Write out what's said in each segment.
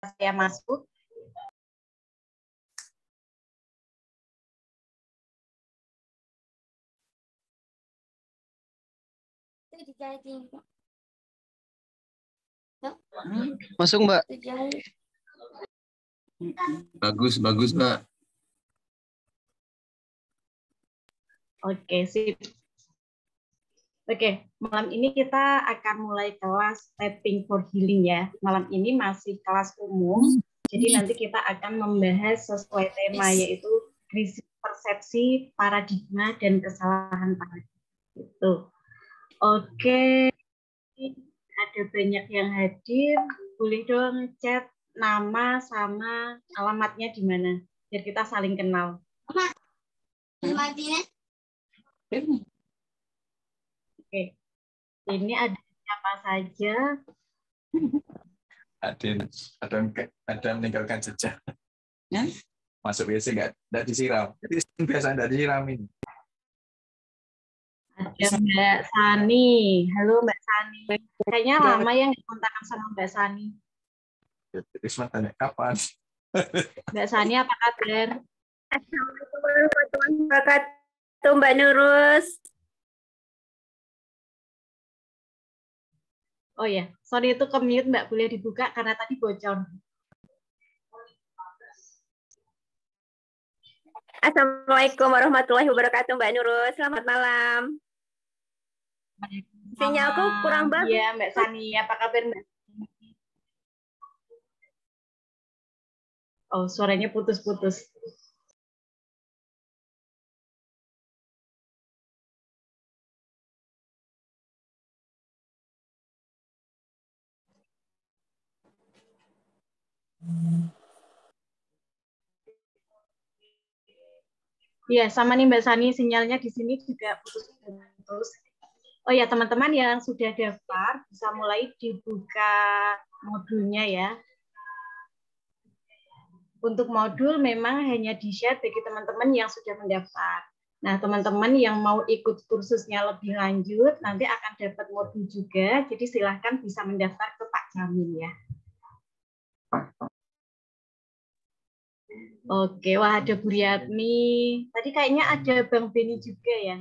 saya masuk. Masuk, Mbak. Bagus, Mbak. Oke, sip. Oke, malam ini kita akan mulai kelas Tapping for Healing ya. Malam ini masih kelas umum, jadi nanti kita akan membahas sesuai tema, yaitu krisis persepsi, paradigma, dan kesalahan paradigma. Itu. Oke, ada banyak yang hadir. Boleh dong chat nama sama alamatnya di mana, biar kita saling kenal. Oke, ini ada siapa saja? Ada meninggalkan jejak. Masuk WC nggak disiram. Jadi biasa nggak disiram ini. Ada Mbak Sani. Halo Mbak Sani. Kayaknya lama ya nggak kontakan sama Mbak Sani. Risma tanya kapan? Mbak Sani apa kabar? Assalamualaikum warahmatullahi wabarakatuh, Mbak Nurus. Oh ya, sorry itu ke-mute Mbak, boleh dibuka karena tadi bocor. Assalamualaikum warahmatullahi wabarakatuh, Mbak Nurus. Selamat malam. Sinyalku kurang bagus. Iya, Mbak Sani. Apa kabar, Mbak? Oh, suaranya putus-putus. Iya, sama nih Mbak Sani, sinyalnya di sini juga putus-putus. Oh ya, teman-teman yang sudah daftar, bisa mulai dibuka modulnya ya. Untuk modul memang hanya di-share bagi teman-teman yang sudah mendaftar. Nah, teman-teman yang mau ikut kursusnya lebih lanjut, nanti akan dapat modul juga, jadi silahkan bisa mendaftar ke Pak Jamil ya. Oke, wah ada Bu Riatmi. Tadi kayaknya ada Bang Beni juga ya.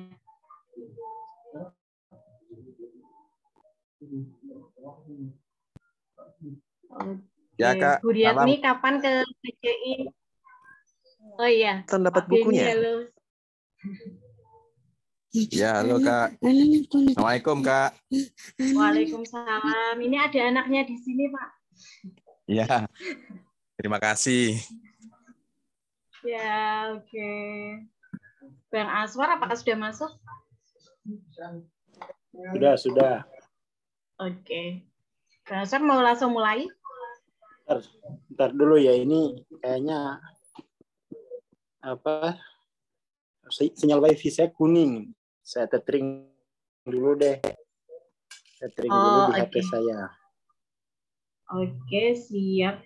Oke. Ya Kak. Bu Riatmi kapan ke PCI? Oh iya. Kan dapat Pak Beni, bukunya. halo. Ya, halo Kak. Assalamualaikum Kak. Waalaikumsalam. Ini ada anaknya di sini Pak. Ya. Terima kasih. Ya, oke. Bang Aswar, apakah sudah masuk? Sudah. Oke. Bang Aswar mau langsung mulai? Ntar dulu ya, ini kayaknya apa? Sinyal wifi saya kuning. Saya tethering dulu deh. Tethering dulu di HP saya. Oke, siap.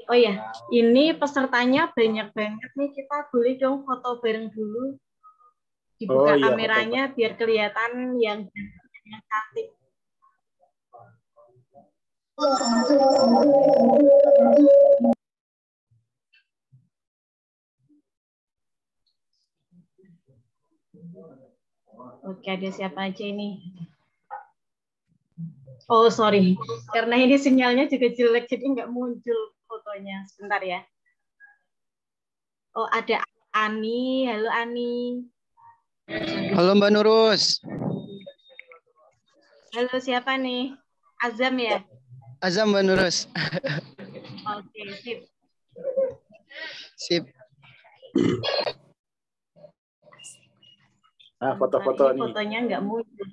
Oh ya, ini pesertanya banyak banget nih. Kita boleh dong foto bareng dulu. Dibuka kameranya biar kelihatan yang cantik. Oke, ada siapa aja ini? Oh, sorry. Karena ini sinyalnya juga jelek, jadi nggak muncul fotonya. Sebentar ya. Oh, ada Ani. Halo, Ani. Halo, Mbak Nurus. Halo, siapa nih? Azam ya? Azam, Mbak Nurus. Oke, sip. Sip. Nah, foto-foto nih. Fotonya nggak muncul.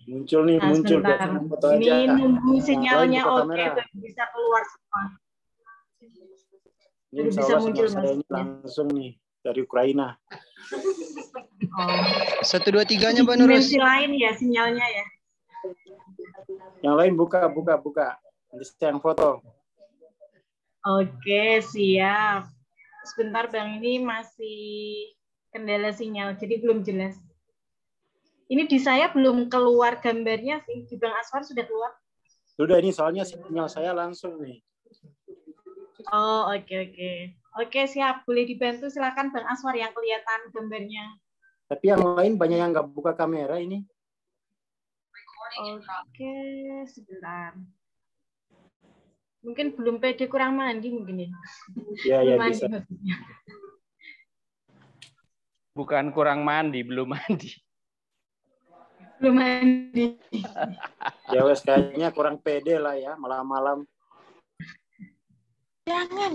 Muncul nih, nah, muncul. Foto ini aja. Nunggu sinyalnya oke, bisa keluar semua. Ini bisa muncul saya ini langsung nih dari Ukraina. Oh. 1, 2, 3-nya, Mbak Nurus. Dimensi lain ya sinyalnya ya. Yang lain buka. Nanti saya yang foto. Oke, siap. Sebentar Bang, ini masih kendala sinyal, jadi belum jelas. Ini di saya belum keluar gambarnya sih. Di Bang Aswar sudah keluar? Sudah ini soalnya sinyal saya langsung nih. Oh, oke. Oke, siap. Boleh dibantu, silakan Bang Aswar yang kelihatan gambarnya. Tapi yang lain banyak yang nggak buka kamera ini. Oke, sebentar. Mungkin belum pede, kurang mandi mungkin ya. Ya, Belum mandi bisa. maksudnya. Bukan kurang mandi, belum mandi. Belum mandi. Ya wes kayaknya kurang pede lah ya malam-malam. Jangan.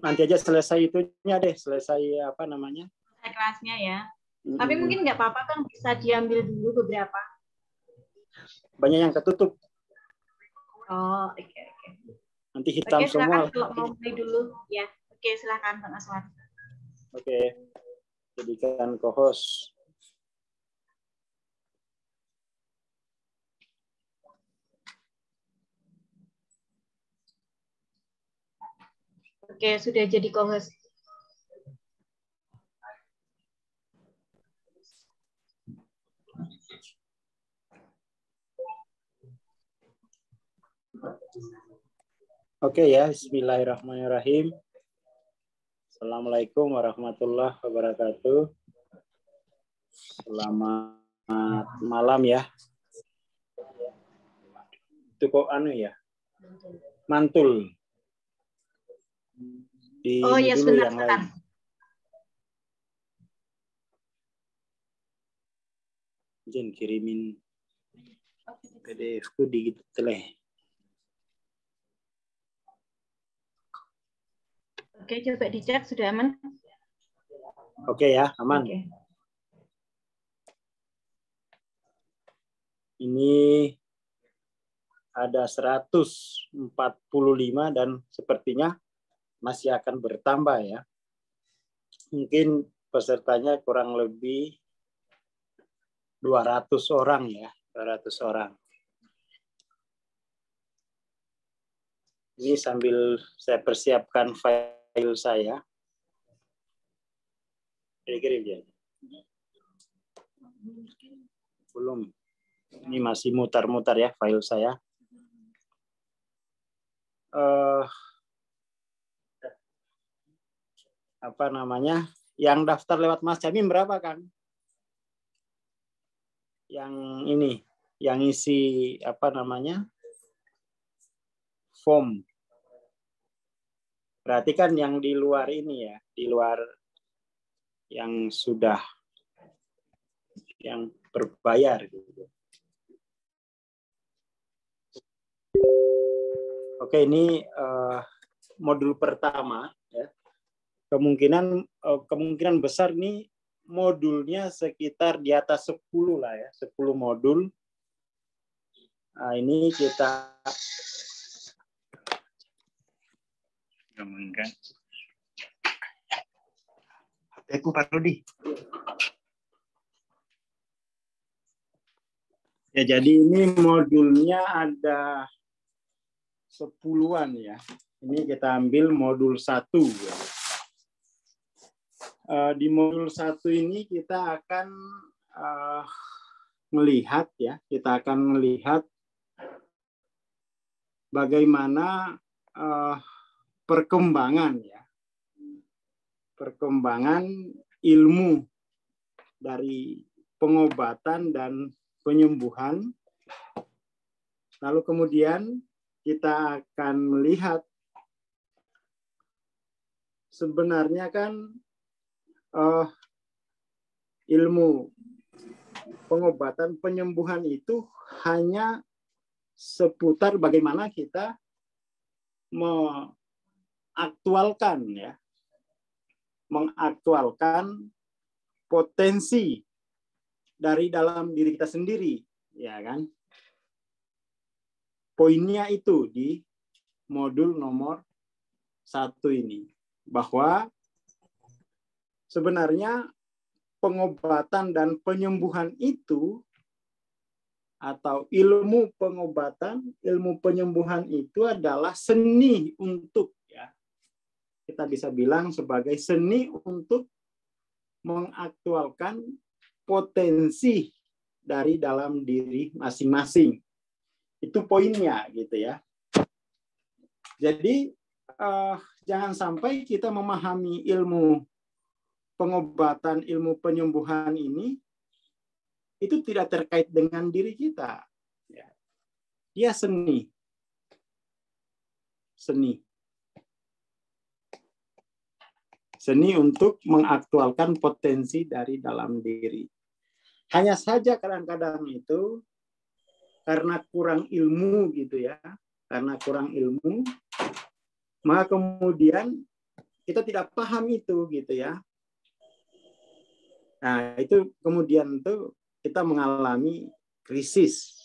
Nanti aja selesai itunya deh, selesai apa namanya? Kelasnya ya. Tapi mungkin nggak apa-apa kan, bisa diambil dulu beberapa. Banyak yang ketutup. Oh, oke. Nanti hitam Oke, semua. silakan kalau mau mulai dulu ya. Oke, silakan Bang Aswar. Oke. Jadikan co-host. Oke, sudah jadi co-host. Oke ya, bismillahirrahmanirrahim. Assalamualaikum warahmatullahi wabarakatuh. Selamat malam ya. Itu kok anu ya? Mantul. Oh Ini ya, dulu sebentar, yang sebentar. lain. Jen kirimin PDF-ku di teleh. Oke, coba dicek sudah aman. Oke ya, aman. Oke. Ini ada 145 dan sepertinya masih akan bertambah ya. Mungkin pesertanya kurang lebih 200 orang ya, 200 orang. Ini sambil saya persiapkan file saya. Kirim ya. Belum. Ini masih mutar-mutar ya file saya. Apa namanya? Yang daftar lewat Mas Jamim berapa, Kang? Yang ini, yang isi apa namanya? Form. Berarti kan yang di luar ini ya, di luar yang sudah yang berbayar gitu. Oke, ini modul pertama ya. Kemungkinan besar nih modulnya sekitar di atas 10 lah ya, 10 modul. Nah, ini kita ngomongkan. HP-ku Pak Rudi. Ya, jadi ini modulnya ada 10-an ya. Ini kita ambil modul 1 ya. Di modul 1 ini kita akan melihat ya, kita akan melihat bagaimana perkembangan ilmu dari pengobatan dan penyembuhan. Lalu kemudian kita akan melihat sebenarnya kan ilmu pengobatan penyembuhan itu hanya seputar bagaimana kita mengaktualkan potensi dari dalam diri kita sendiri, ya kan? Poinnya itu di modul nomor 1 ini, bahwa sebenarnya pengobatan dan penyembuhan itu atau ilmu pengobatan, ilmu penyembuhan itu adalah seni untuk ya. Kita bisa bilang sebagai seni untuk mengaktualkan potensi dari dalam diri masing-masing. Itu poinnya gitu ya. Jadi jangan sampai kita memahami ilmu pengobatan, ilmu penyembuhan ini itu tidak terkait dengan diri kita. Dia seni. Seni untuk mengaktualkan potensi dari dalam diri. Hanya saja kadang-kadang itu karena kurang ilmu gitu ya, karena kurang ilmu, maka kemudian kita tidak paham itu gitu ya. Nah, itu kemudian tuh kita mengalami krisis.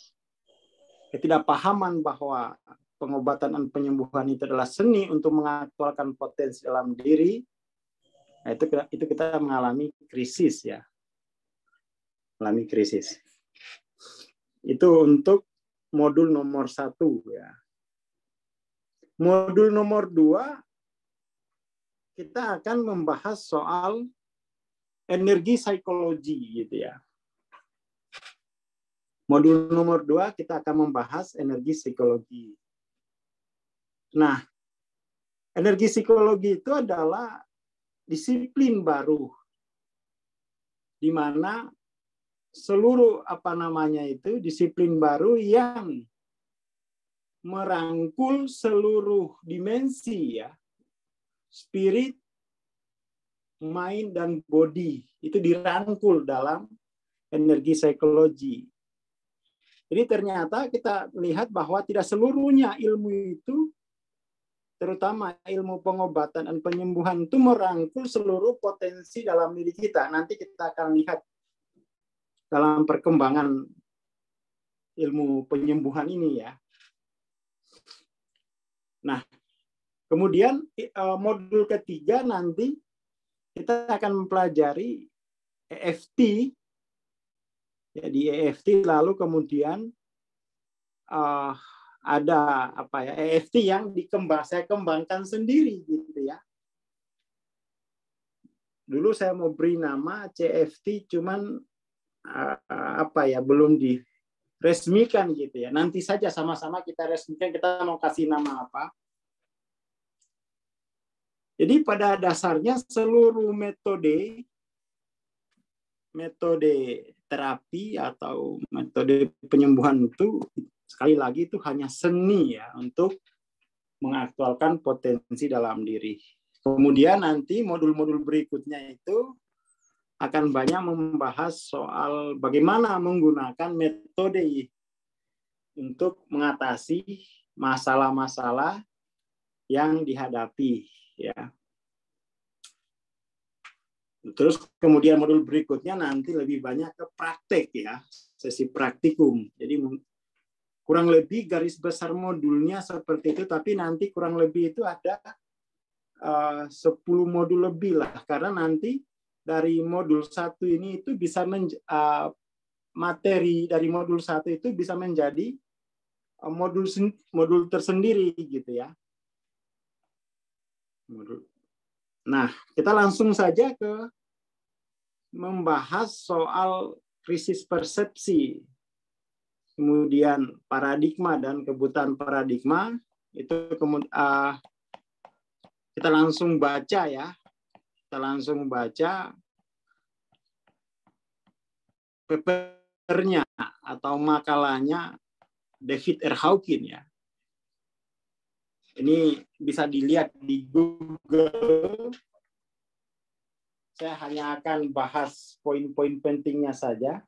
Ketidakpahaman bahwa pengobatan dan penyembuhan itu adalah seni untuk mengaktualkan potensi dalam diri. Nah, itu kita mengalami krisis ya. Mengalami krisis. Itu untuk modul nomor 1 ya. Modul nomor 2 kita akan membahas soal energi psikologi gitu ya. Modul nomor 2 kita akan membahas energi psikologi. Nah, energi psikologi itu adalah disiplin baru di mana seluruh disiplin baru yang merangkul seluruh dimensi ya. Spirit, mind dan body itu dirangkul dalam energi psikologi. Jadi ternyata kita lihat bahwa tidak seluruhnya ilmu itu, terutama ilmu pengobatan dan penyembuhan itu merangkul seluruh potensi dalam diri kita. Nanti kita akan lihat dalam perkembangan ilmu penyembuhan ini ya. Nah, kemudian modul ketiga nanti kita akan mempelajari EFT. Jadi EFT lalu kemudian ada EFT yang saya kembangkan sendiri gitu ya. Dulu saya mau beri nama CFT cuman belum diresmikan gitu ya. Nanti saja sama-sama kita resmikan kita mau kasih nama apa. Jadi pada dasarnya seluruh metode terapi atau metode penyembuhan itu sekali lagi itu hanya seni ya untuk mengaktualkan potensi dalam diri. Kemudian nanti modul-modul berikutnya itu akan banyak membahas soal bagaimana menggunakan metode untuk mengatasi masalah-masalah yang dihadapi ya. Terus kemudian modul berikutnya nanti lebih banyak ke praktek ya, sesi praktikum. Jadi kurang lebih garis besar modulnya seperti itu, tapi nanti kurang lebih itu ada 10 modul lebih lah, karena nanti dari modul 1 ini itu bisa materi dari modul 1 itu bisa menjadi modul tersendiri gitu ya. Nah, kita langsung saja ke membahas soal krisis persepsi, kemudian paradigma dan kebutaan paradigma. Itu kita langsung baca ya. Kita langsung baca papernya atau makalahnya David R. Hawkins ya. Ini bisa dilihat di Google. Saya hanya akan bahas poin-poin pentingnya saja.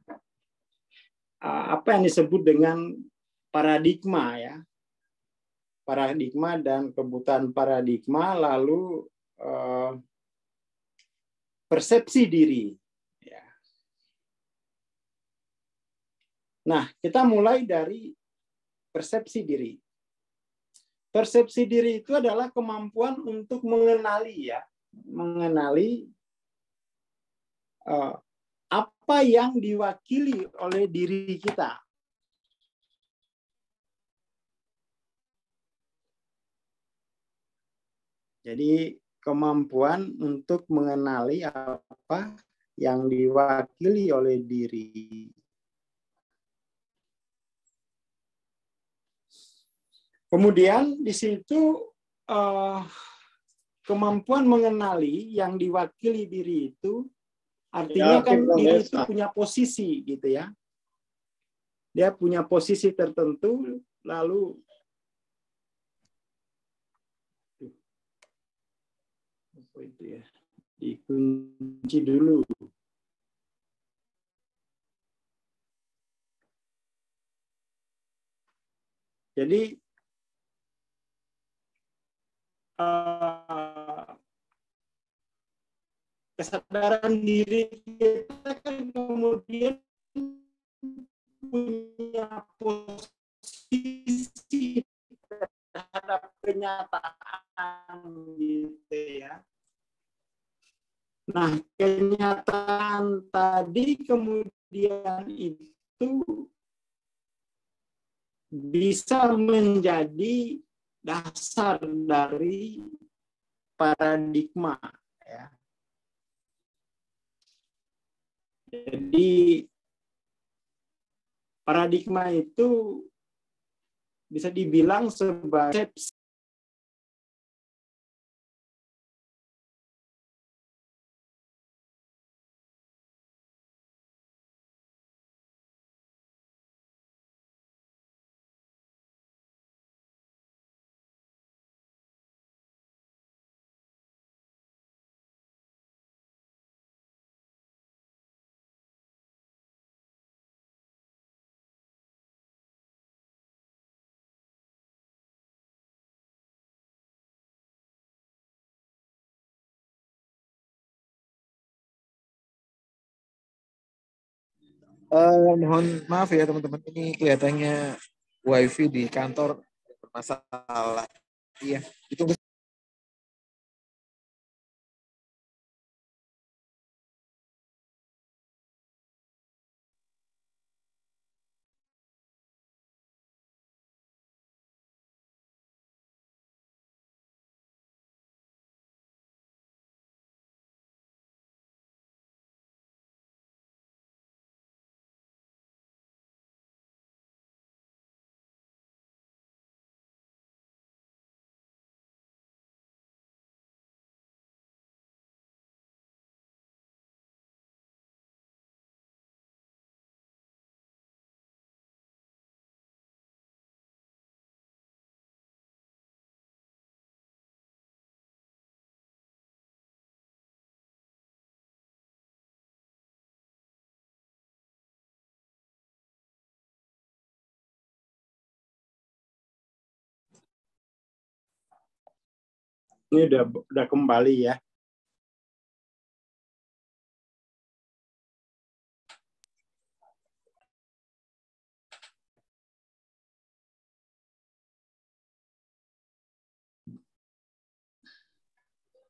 Apa yang disebut dengan paradigma ya. Paradigma dan kebutaan paradigma, lalu persepsi diri. Ya. Nah, kita mulai dari persepsi diri. Persepsi diri itu adalah kemampuan untuk mengenali apa yang diwakili oleh diri kita. Jadi kemampuan untuk mengenali apa yang diwakili oleh diri. Kemudian di situ kemampuan mengenali yang diwakili diri itu artinya kan diri itu punya posisi gitu ya. Dia punya posisi tertentu lalu apa itu ya? Dikunci dulu. Jadi kesadaran diri kita kan kemudian punya posisi terhadap kenyataan gitu ya. Nah, kenyataan tadi kemudian itu bisa menjadi dasar dari paradigma ya. Jadi paradigma itu bisa dibilang sebagai Mohon maaf ya teman-teman, ini kelihatannya wifi di kantor bermasalah. Iya, ditunggu. ini udah kembali ya.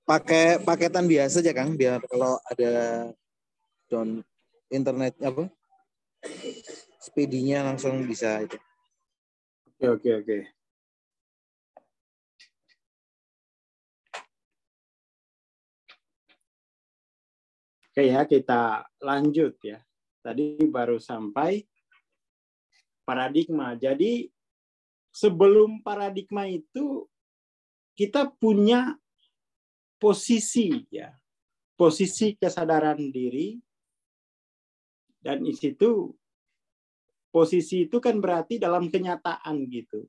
Pakai paketan biasa aja Kang, biar kalau ada down internet apa speedinya langsung bisa itu. Oke. Oke ya, kita lanjut ya. Tadi baru sampai paradigma. Jadi sebelum paradigma itu kita punya posisi ya. Posisi kesadaran diri, dan di situ posisi itu kan berarti dalam kenyataan gitu.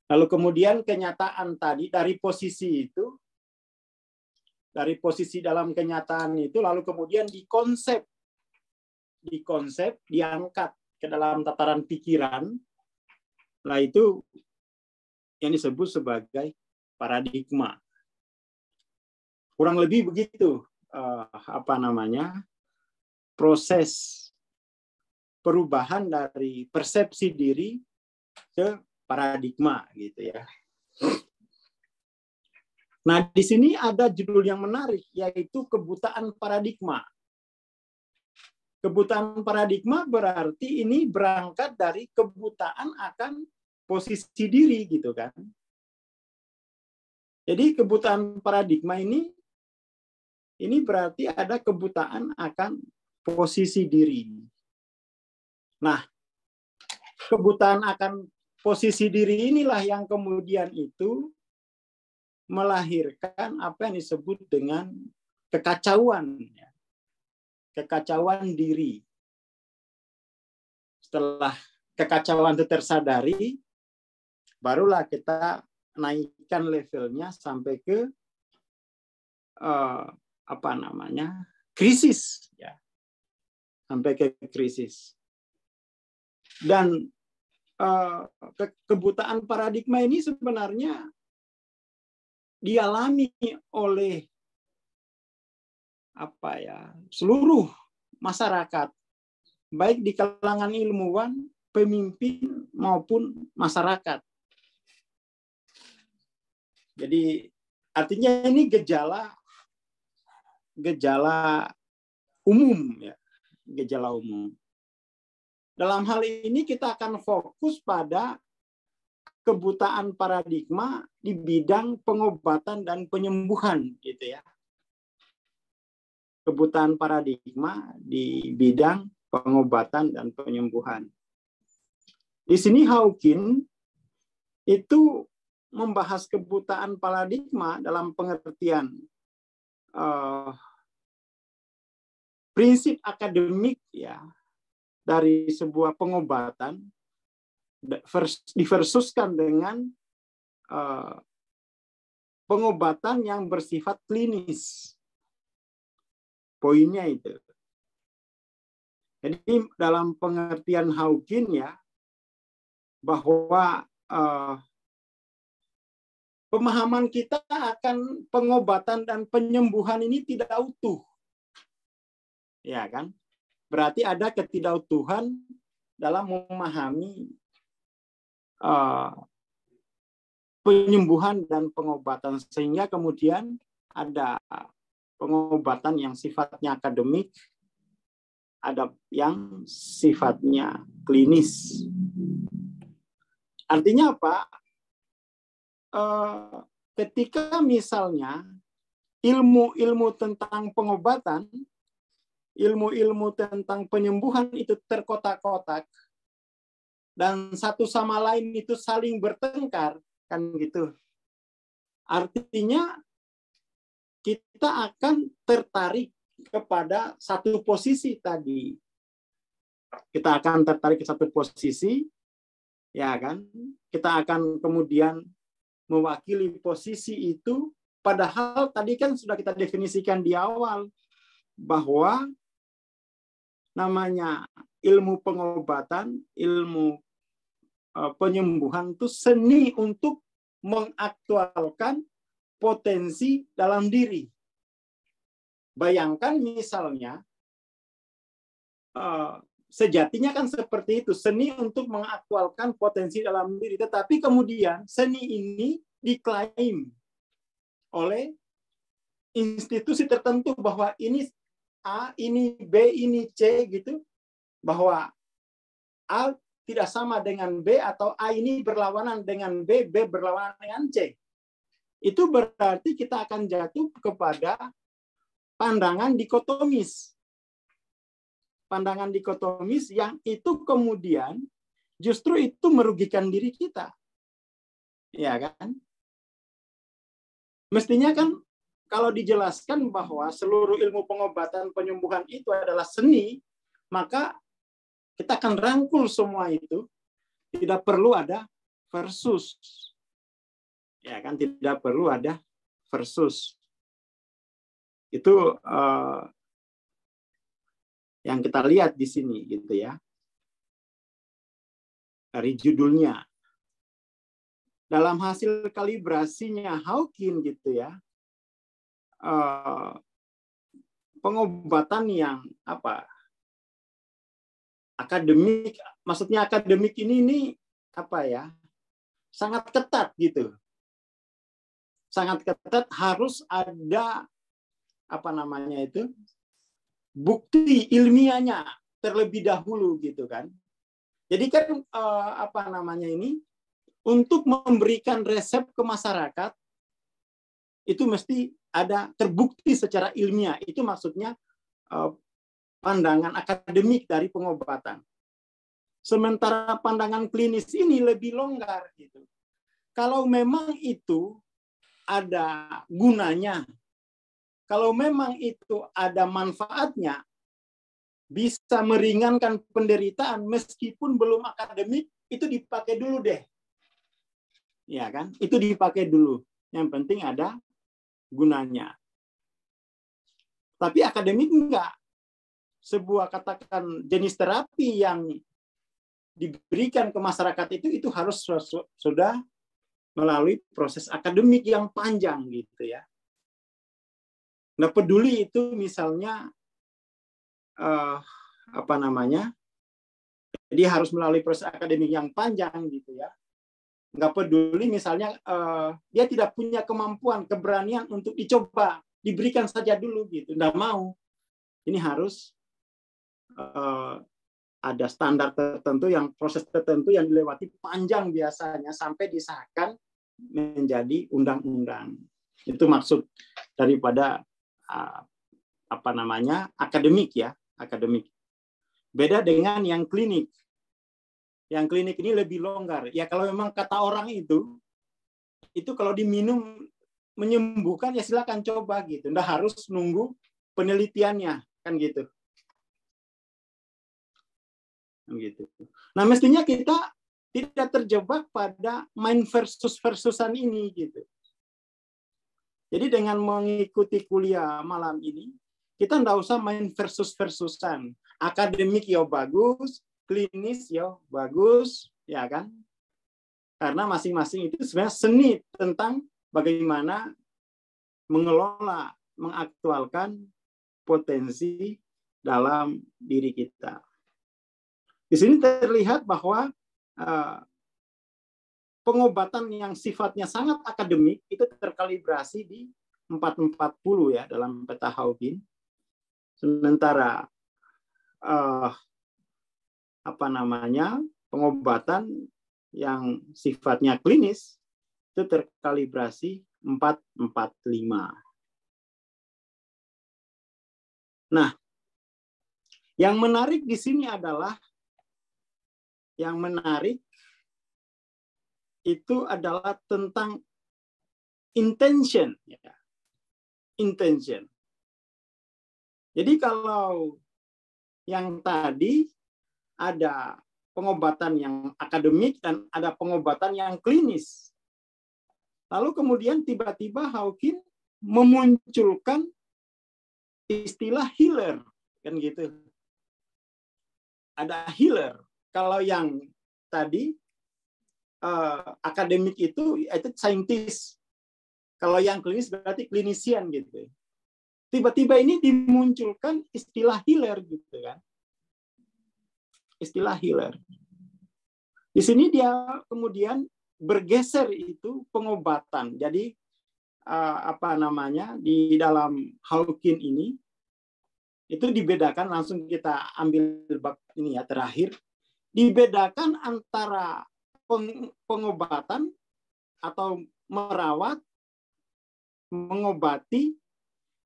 Lalu kemudian kenyataan tadi dari posisi itu, dari posisi dalam kenyataan itu, lalu kemudian dikonsep, diangkat ke dalam tataran pikiran. Nah itu yang disebut sebagai paradigma. Kurang lebih begitu proses perubahan dari persepsi diri ke paradigma gitu ya. Nah, di sini ada judul yang menarik, yaitu kebutaan paradigma. Kebutaan paradigma berarti ini berangkat dari kebutaan akan posisi diri gitu kan. Jadi kebutaan paradigma ini berarti ada kebutaan akan posisi diri. Nah, kebutaan akan posisi diri inilah yang kemudian itu melahirkan apa yang disebut dengan kekacauan, kekacauan diri. Setelah kekacauan itu tersadari, barulah kita naikkan levelnya sampai ke krisis, ya, sampai ke krisis. Dan kebutaan paradigma ini sebenarnya dialami oleh seluruh masyarakat, baik di kalangan ilmuwan, pemimpin maupun masyarakat. Jadi artinya ini gejala umum, ya, gejala umum. Dalam hal ini kita akan fokus pada kebutaan paradigma di bidang pengobatan dan penyembuhan, gitu ya. Kebutaan paradigma di bidang pengobatan dan penyembuhan. Di sini Hawking itu membahas kebutaan paradigma dalam pengertian prinsip akademik, ya, dari sebuah pengobatan diversuskan dengan pengobatan yang bersifat klinis. Poinnya itu. Jadi dalam pengertian Hawking, ya, bahwa pemahaman kita akan pengobatan dan penyembuhan ini tidak utuh. Ya kan? Berarti ada ketidakutuhan dalam memahami penyembuhan dan pengobatan, sehingga kemudian ada pengobatan yang sifatnya akademik, ada yang sifatnya klinis. Artinya apa? Ketika misalnya ilmu-ilmu tentang pengobatan, ilmu-ilmu tentang penyembuhan itu terkotak-kotak dan satu sama lain itu saling bertengkar, kan gitu. Artinya kita akan tertarik kepada satu posisi tadi. Kita akan tertarik ke satu posisi, ya kan? Kita akan kemudian mewakili posisi itu, padahal tadi kan sudah kita definisikan di awal bahwa namanya ilmu pengobatan, ilmu penyembuhan itu seni untuk mengaktualkan potensi dalam diri. Bayangkan misalnya, sejatinya kan seperti itu, seni untuk mengaktualkan potensi dalam diri. Tetapi kemudian seni ini diklaim oleh institusi tertentu bahwa ini A, ini B, ini C, gitu, bahwa A tidak sama dengan B, atau A ini berlawanan dengan B, B berlawanan dengan C. Itu berarti kita akan jatuh kepada pandangan dikotomis. Pandangan dikotomis yang itu kemudian justru itu merugikan diri kita. Ya kan? Mestinya kan kalau dijelaskan bahwa seluruh ilmu pengobatan penyembuhan itu adalah seni, maka kita akan rangkul semua itu. Tidak perlu ada versus. Ya kan, tidak perlu ada versus. Itu yang kita lihat di sini, gitu ya. Dari judulnya. Dalam hasil kalibrasinya Hawking, gitu ya, pengobatan yang akademik, maksudnya akademik ini sangat ketat, gitu. Sangat ketat, harus ada bukti ilmiahnya terlebih dahulu, gitu kan. Jadi kan untuk memberikan resep ke masyarakat itu mesti ada terbukti secara ilmiah. Itu maksudnya pandangan akademik dari pengobatan. Sementara pandangan klinis ini lebih longgar gitu. Kalau memang itu ada gunanya, kalau memang itu ada manfaatnya, bisa meringankan penderitaan meskipun belum akademik, itu dipakai dulu deh. Ya kan? Itu dipakai dulu. Yang penting ada gunanya. Tapi akademik enggak. Sebuah katakan jenis terapi yang diberikan ke masyarakat itu harus sudah melalui proses akademik yang panjang gitu ya. Nah, peduli itu misalnya dia harus melalui proses akademik yang panjang gitu ya. Nggak peduli misalnya dia tidak punya kemampuan, keberanian untuk dicoba, diberikan saja dulu gitu, nggak mau. Ini harus ada standar tertentu, yang proses tertentu yang dilewati panjang biasanya sampai disahkan menjadi undang-undang. Itu maksud daripada akademik ya, akademik. Beda dengan yang klinik. Yang klinik ini lebih longgar. Ya kalau memang kata orang itu kalau diminum menyembuhkan ya silakan coba gitu. Nggak harus nunggu penelitiannya kan gitu. Gitu. Nah mestinya kita tidak terjebak pada main versusan ini gitu. Jadi dengan mengikuti kuliah malam ini, kita nggak usah main versusan. Akademik ya bagus, klinis ya bagus, ya kan? Karena masing-masing itu sebenarnya seni tentang bagaimana mengelola, mengaktualkan potensi dalam diri kita. Di sini terlihat bahwa pengobatan yang sifatnya sangat akademik itu terkalibrasi di 440 ya dalam peta Hawking. Sementara pengobatan yang sifatnya klinis itu terkalibrasi 445. Nah, yang menarik di sini adalah itu adalah tentang intention. Ya. Intention. Jadi kalau yang tadi ada pengobatan yang akademik dan ada pengobatan yang klinis. Lalu kemudian tiba-tiba Hawking memunculkan istilah healer. Kan gitu. Ada healer. Kalau yang tadi akademik itu scientist. Kalau yang klinis berarti klinisian gitu. Tiba-tiba ini dimunculkan istilah healer gitu kan. Istilah healer. Di sini dia kemudian bergeser itu pengobatan. Jadi di dalam Hawking ini itu dibedakan, langsung kita ambil bab ini ya terakhir. Dibedakan antara pengobatan atau merawat, mengobati,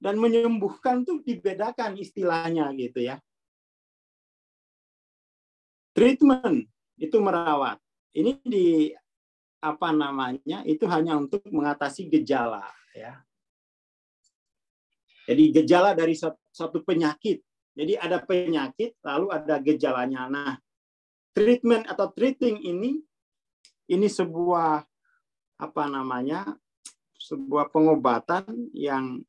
dan menyembuhkan tuh dibedakan istilahnya gitu ya. Treatment itu merawat. Ini itu hanya untuk mengatasi gejala ya. Jadi gejala dari satu penyakit. Jadi ada penyakit lalu ada gejalanya. Nah, treatment atau treating ini sebuah sebuah pengobatan yang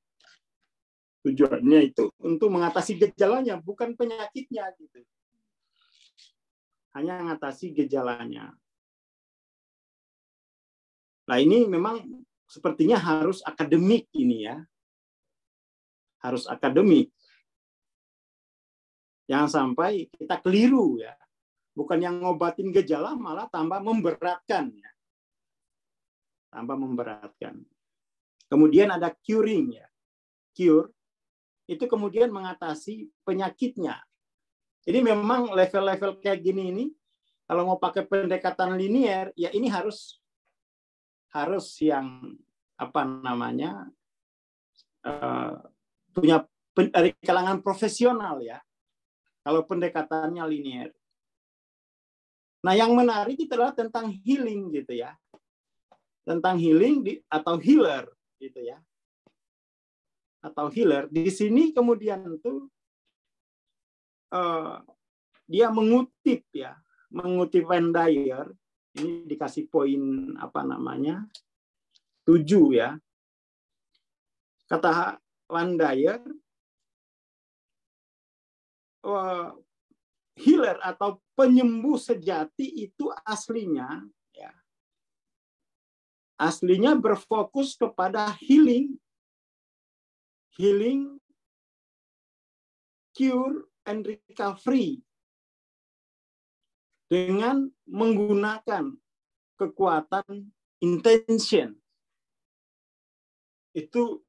tujuannya itu untuk mengatasi gejalanya, bukan penyakitnya gitu. Hanya mengatasi gejalanya. Nah, ini memang sepertinya harus akademik ini ya. Harus akademik. Jangan sampai kita keliru ya. Bukan yang ngobatin gejala malah tambah memberatkan ya. Tambah memberatkan. Kemudian ada curing ya. Cure itu kemudian mengatasi penyakitnya. Jadi memang level-level kayak gini ini kalau mau pakai pendekatan linier ya ini harus yang punya dari kalangan profesional ya. Kalau pendekatannya linier. Nah, yang menarik itu adalah tentang healing gitu ya. Tentang healing atau healer gitu ya. Atau healer. Di sini kemudian itu dia mengutip ya, mengutip Van Dyer. Ini dikasih poin 7 ya. Kata Van Dyer, healer atau penyembuh sejati itu aslinya berfokus kepada healing, cure, and recovery dengan menggunakan kekuatan intention. Itu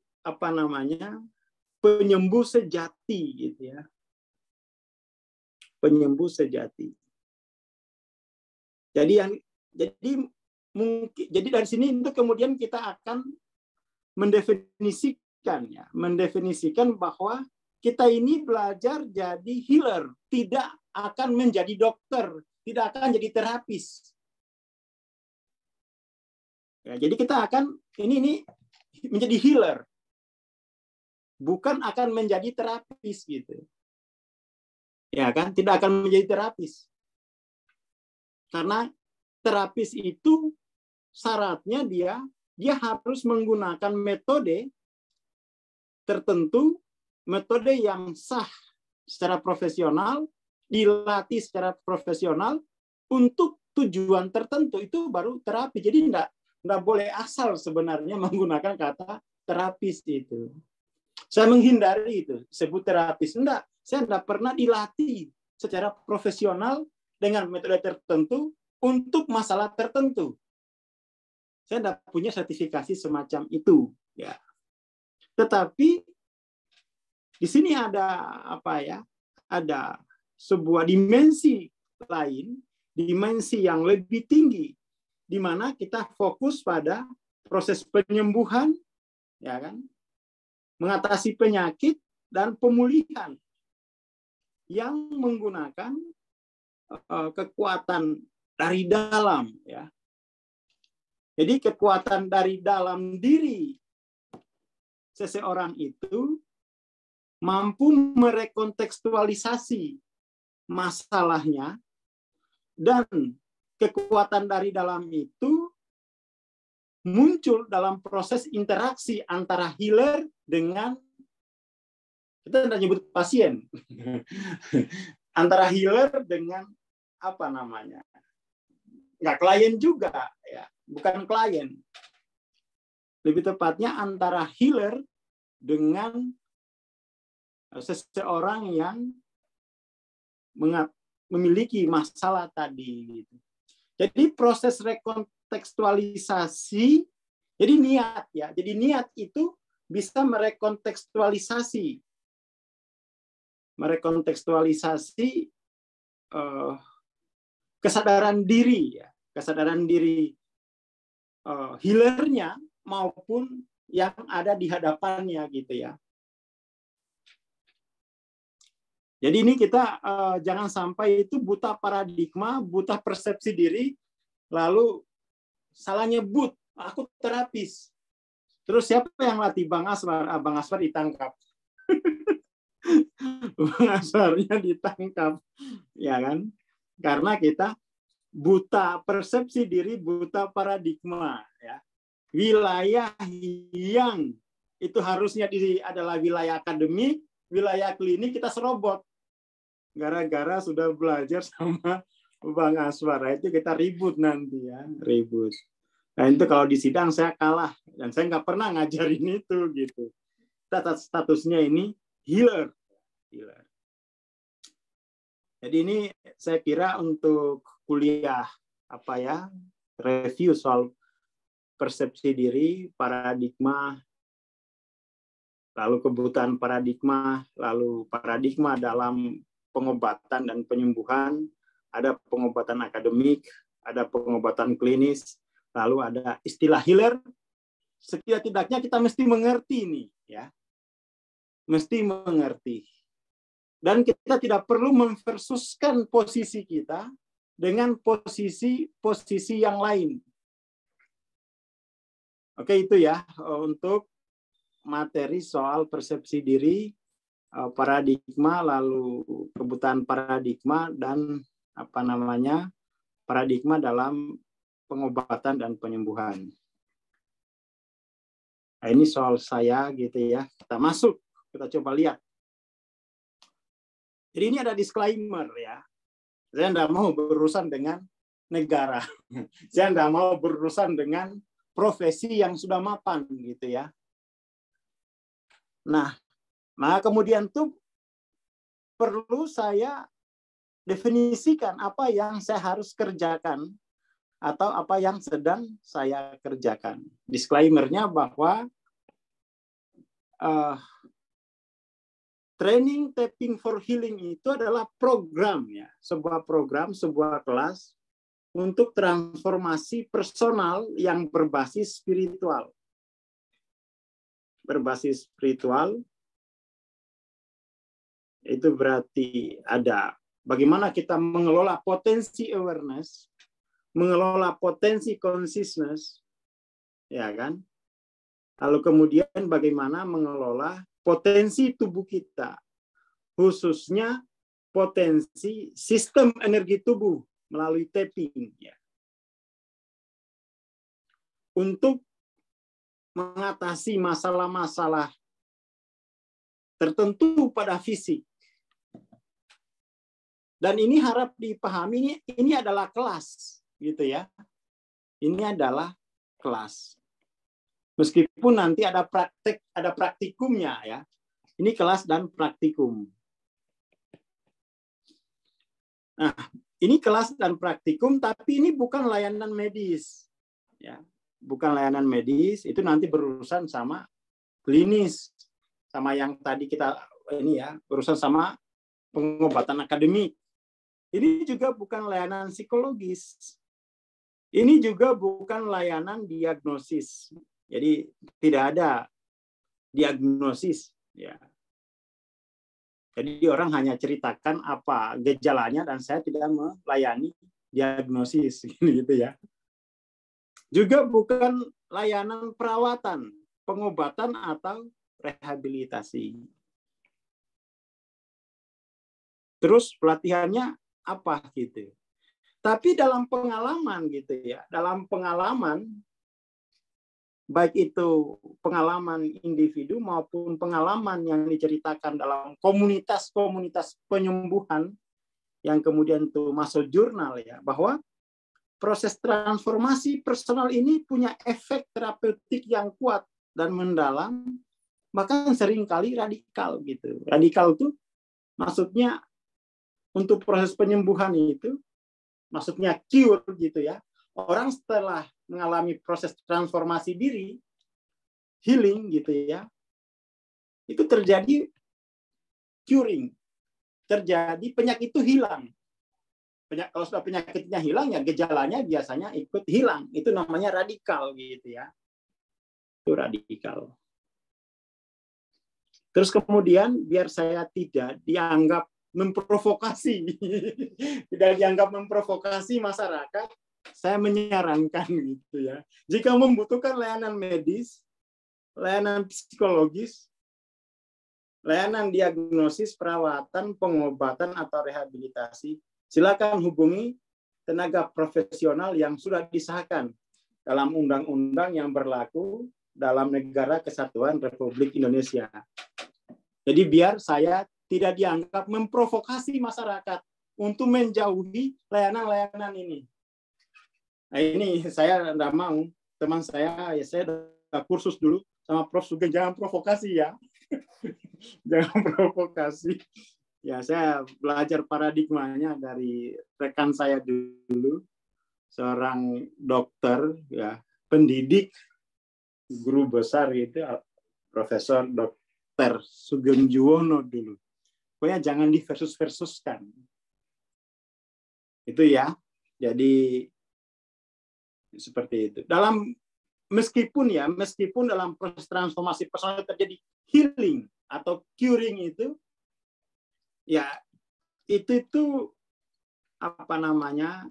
penyembuh sejati gitu ya. Penyembuh sejati. Jadi dari sini itu kemudian kita akan mendefinisikan bahwa kita ini belajar jadi healer, tidak akan menjadi dokter, tidak akan jadi terapis. Ya, jadi kita akan ini menjadi healer, bukan akan menjadi terapis gitu. Ya kan, tidak akan menjadi terapis. Karena terapis itu syaratnya dia harus menggunakan metode tertentu, metode yang sah secara profesional, dilatih secara profesional untuk tujuan tertentu, itu baru terapi. Jadi enggak boleh asal sebenarnya menggunakan kata terapis itu. Saya menghindari itu, sebut terapis. Enggak, saya enggak pernah dilatih secara profesional dengan metode tertentu untuk masalah tertentu. Saya enggak punya sertifikasi semacam itu, ya. Tetapi di sini ada ada sebuah dimensi lain, dimensi yang lebih tinggi, di mana kita fokus pada proses penyembuhan, ya kan, mengatasi penyakit dan pemulihan yang menggunakan kekuatan dari dalam, ya. Jadi kekuatan dari dalam diri seseorang itu mampu merekontekstualisasi masalahnya, dan kekuatan dari dalam itu muncul dalam proses interaksi antara healer dengan, kita tidak nyebut pasien, antara healer dengan nggak klien juga, ya, bukan klien. Lebih tepatnya antara healer dengan seseorang yang memiliki masalah tadi. Jadi proses rekontekstualisasi, jadi niat ya. Jadi niat itu bisa merekontekstualisasi kesadaran diri ya, kesadaran diri healernya maupun yang ada di hadapannya gitu ya. Jadi ini kita jangan sampai itu buta paradigma, buta persepsi diri, lalu salah nyebut, aku terapis. Terus siapa yang latih Bang Aswar? Bang Aswar ditangkap. Bang Aswarnya ditangkap, ya kan? Karena kita buta persepsi diri, buta paradigma, ya. Wilayah yang itu harusnya adalah wilayah akademik, wilayah klinik kita serobot. Gara-gara sudah belajar sama Bang Aswar, itu kita ribut nanti ya, ribut. Nah itu kalau di sidang saya kalah dan saya nggak pernah ngajarin itu gitu. Statusnya ini healer. Jadi ini saya kira untuk kuliah review soal persepsi diri, paradigma, lalu kebutaan paradigma, lalu paradigma dalam pengobatan dan penyembuhan, ada pengobatan akademik, ada pengobatan klinis, lalu ada istilah healer. Setidak-tidaknya kita mesti mengerti ini, ya. Mesti mengerti. Dan kita tidak perlu memversuskan posisi kita dengan posisi yang lain. Oke, itu ya untuk materi soal persepsi diri, paradigma, lalu kebutaan paradigma, dan paradigma dalam pengobatan dan penyembuhan. Nah, ini soal saya gitu ya. Kita masuk, kita coba lihat. Jadi ini ada disclaimer ya. Saya tidak mau berurusan dengan negara. Saya tidak mau berurusan dengan profesi yang sudah mapan gitu ya. Nah, maka kemudian tuh perlu saya definisikan apa yang saya harus kerjakan atau apa yang sedang saya kerjakan. Disclaimer-nya bahwa training tapping for healing itu adalah program ya, sebuah program, sebuah kelas untuk transformasi personal yang berbasis spiritual. Berbasis spiritual itu berarti ada bagaimana kita mengelola potensi awareness, mengelola potensi consciousness, ya kan? Lalu kemudian bagaimana mengelola potensi tubuh kita, khususnya potensi sistem energi tubuh melalui tapping, ya. Untuk mengatasi masalah-masalah tertentu pada fisik. Dan ini harap dipahami, ini adalah kelas, gitu ya. Ini adalah kelas. Meskipun nanti ada praktek, ada praktikumnya ya. Ini kelas dan praktikum. Nah, ini kelas dan praktikum, tapi ini bukan layanan medis, ya. Bukan layanan medis, itu nanti berurusan sama klinis, sama yang tadi kita ini ya, berurusan sama pengobatan akademik. Ini juga bukan layanan psikologis. Ini juga bukan layanan diagnosis. Jadi tidak ada diagnosis, ya. Jadi orang hanya ceritakan apa gejalanya dan saya tidak melayani diagnosis, gitu ya. Juga bukan layanan perawatan, pengobatan atau rehabilitasi. Terus pelatihannya apa gitu. Tapi dalam pengalaman gitu ya, dalam pengalaman baik itu pengalaman individu maupun pengalaman yang diceritakan dalam komunitas-komunitas penyembuhan yang kemudian itu masuk jurnal ya, bahwa proses transformasi personal ini punya efek terapeutik yang kuat dan mendalam, bahkan seringkali radikal gitu. Radikal itu maksudnya untuk proses penyembuhan itu, maksudnya cure gitu ya. Orang setelah mengalami proses transformasi diri, healing gitu ya, itu terjadi curing, terjadi penyakit itu hilang. Kalau sudah penyakitnya hilang ya gejalanya biasanya ikut hilang. Itu namanya radikal gitu ya. Itu radikal. Terus kemudian biar saya tidak dianggap memprovokasi, tidak dianggap memprovokasi masyarakat, saya menyarankan gitu ya. Jika membutuhkan layanan medis, layanan psikologis, layanan diagnosis, perawatan, pengobatan atau rehabilitasi, silakan hubungi tenaga profesional yang sudah disahkan dalam undang-undang yang berlaku dalam Negara Kesatuan Republik Indonesia. Jadi biar saya tidak dianggap memprovokasi masyarakat untuk menjauhi layanan-layanan ini. Nah ini saya tidak mau, teman saya, ya saya udah kursus dulu sama Prof. Sugeng, jangan provokasi ya. Jangan provokasi. Ya, saya belajar paradigmanya dari rekan saya dulu, seorang dokter, ya, pendidik, guru besar itu, Profesor Dr. Sugeng Juwono dulu. Pokoknya jangan diversus-versuskan. Itu ya. Jadi seperti itu. Meskipun dalam proses transformasi personal terjadi healing atau curing itu, ya itu apa namanya,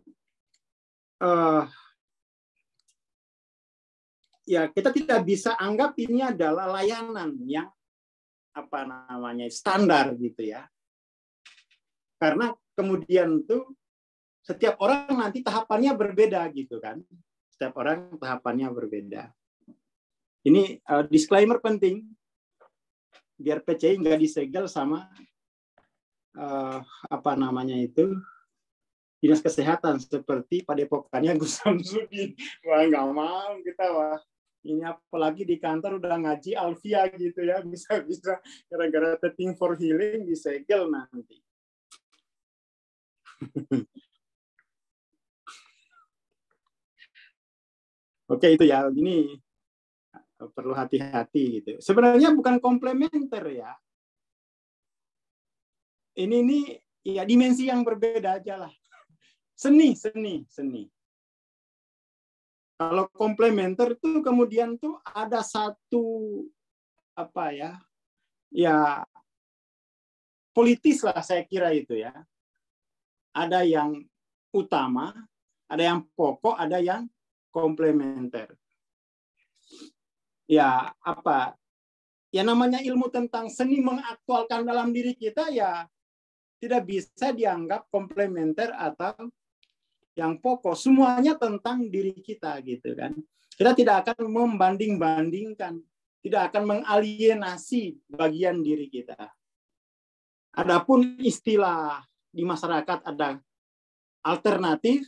ya kita tidak bisa anggap ini adalah layanan yang apa namanya standar gitu ya. Karena kemudian tuh setiap orang nanti tahapannya berbeda gitu kan. Setiap orang tahapannya berbeda. Ini disclaimer penting biar PCI nggak disegel sama apa namanya itu dinas kesehatan seperti padepokannya Gus Samsudin. Wah nggak mau kita, wah ini apalagi di kantor udah ngaji Alfia gitu ya, bisa-bisa gara-gara tapping for healing disegel nanti. Oke itu ya, ini perlu hati-hati gitu. Sebenarnya bukan komplementer ya. Ini ya dimensi yang berbeda aja lah. Seni. Kalau komplementer tuh kemudian tuh ada satu apa ya, ya politis lah saya kira itu ya. Ada yang utama, ada yang pokok, ada yang komplementer. Ya apa? Ya namanya ilmu tentang seni mengaktualkan dalam diri kita ya tidak bisa dianggap komplementer atau yang pokok. Semuanya tentang diri kita gitu kan. Kita tidak akan membanding-bandingkan, tidak akan mengalienasi bagian diri kita. Adapun istilah di masyarakat ada alternatif,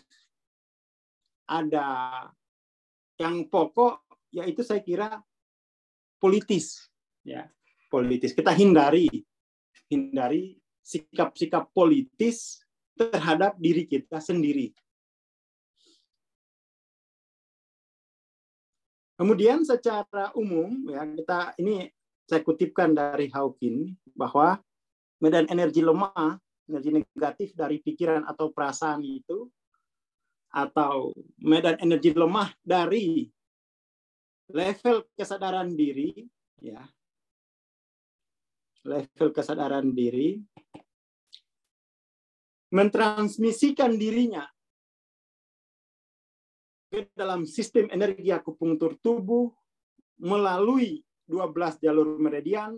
ada yang pokok, yaitu saya kira politis, ya politis. Kita hindari sikap-sikap politis terhadap diri kita sendiri. Kemudian secara umum ya kita ini saya kutipkan dari Hawking bahwa medan energi lemah, energi negatif dari pikiran atau perasaan itu, atau medan energi lemah dari level kesadaran diri, ya, level kesadaran diri, mentransmisikan dirinya ke dalam sistem energi akupunktur tubuh melalui 12 jalur meridian,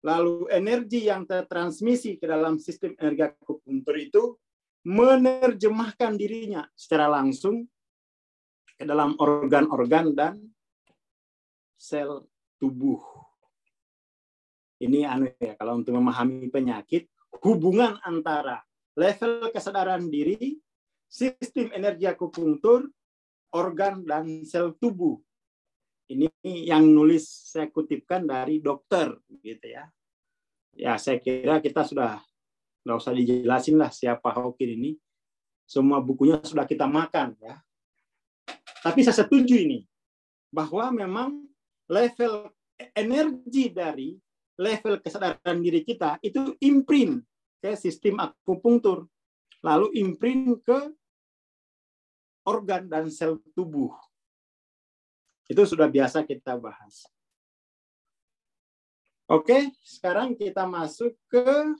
lalu energi yang tertransmisi ke dalam sistem energi akupunktur itu menerjemahkan dirinya secara langsung ke dalam organ-organ dan sel tubuh. Ini ya, kalau untuk memahami penyakit, hubungan antara level kesadaran diri, sistem energi akupunktur, organ dan sel tubuh. Ini yang nulis saya kutipkan dari dokter gitu ya. Ya saya kira kita sudah nggak usah dijelasin lah siapa Hawking ini. Semua bukunya sudah kita makan ya. Tapi saya setuju ini bahwa memang level energi dari level kesadaran diri kita itu imprint ke sistem akupunktur, lalu imprint ke organ dan sel tubuh. Itu sudah biasa kita bahas. Oke, sekarang kita masuk ke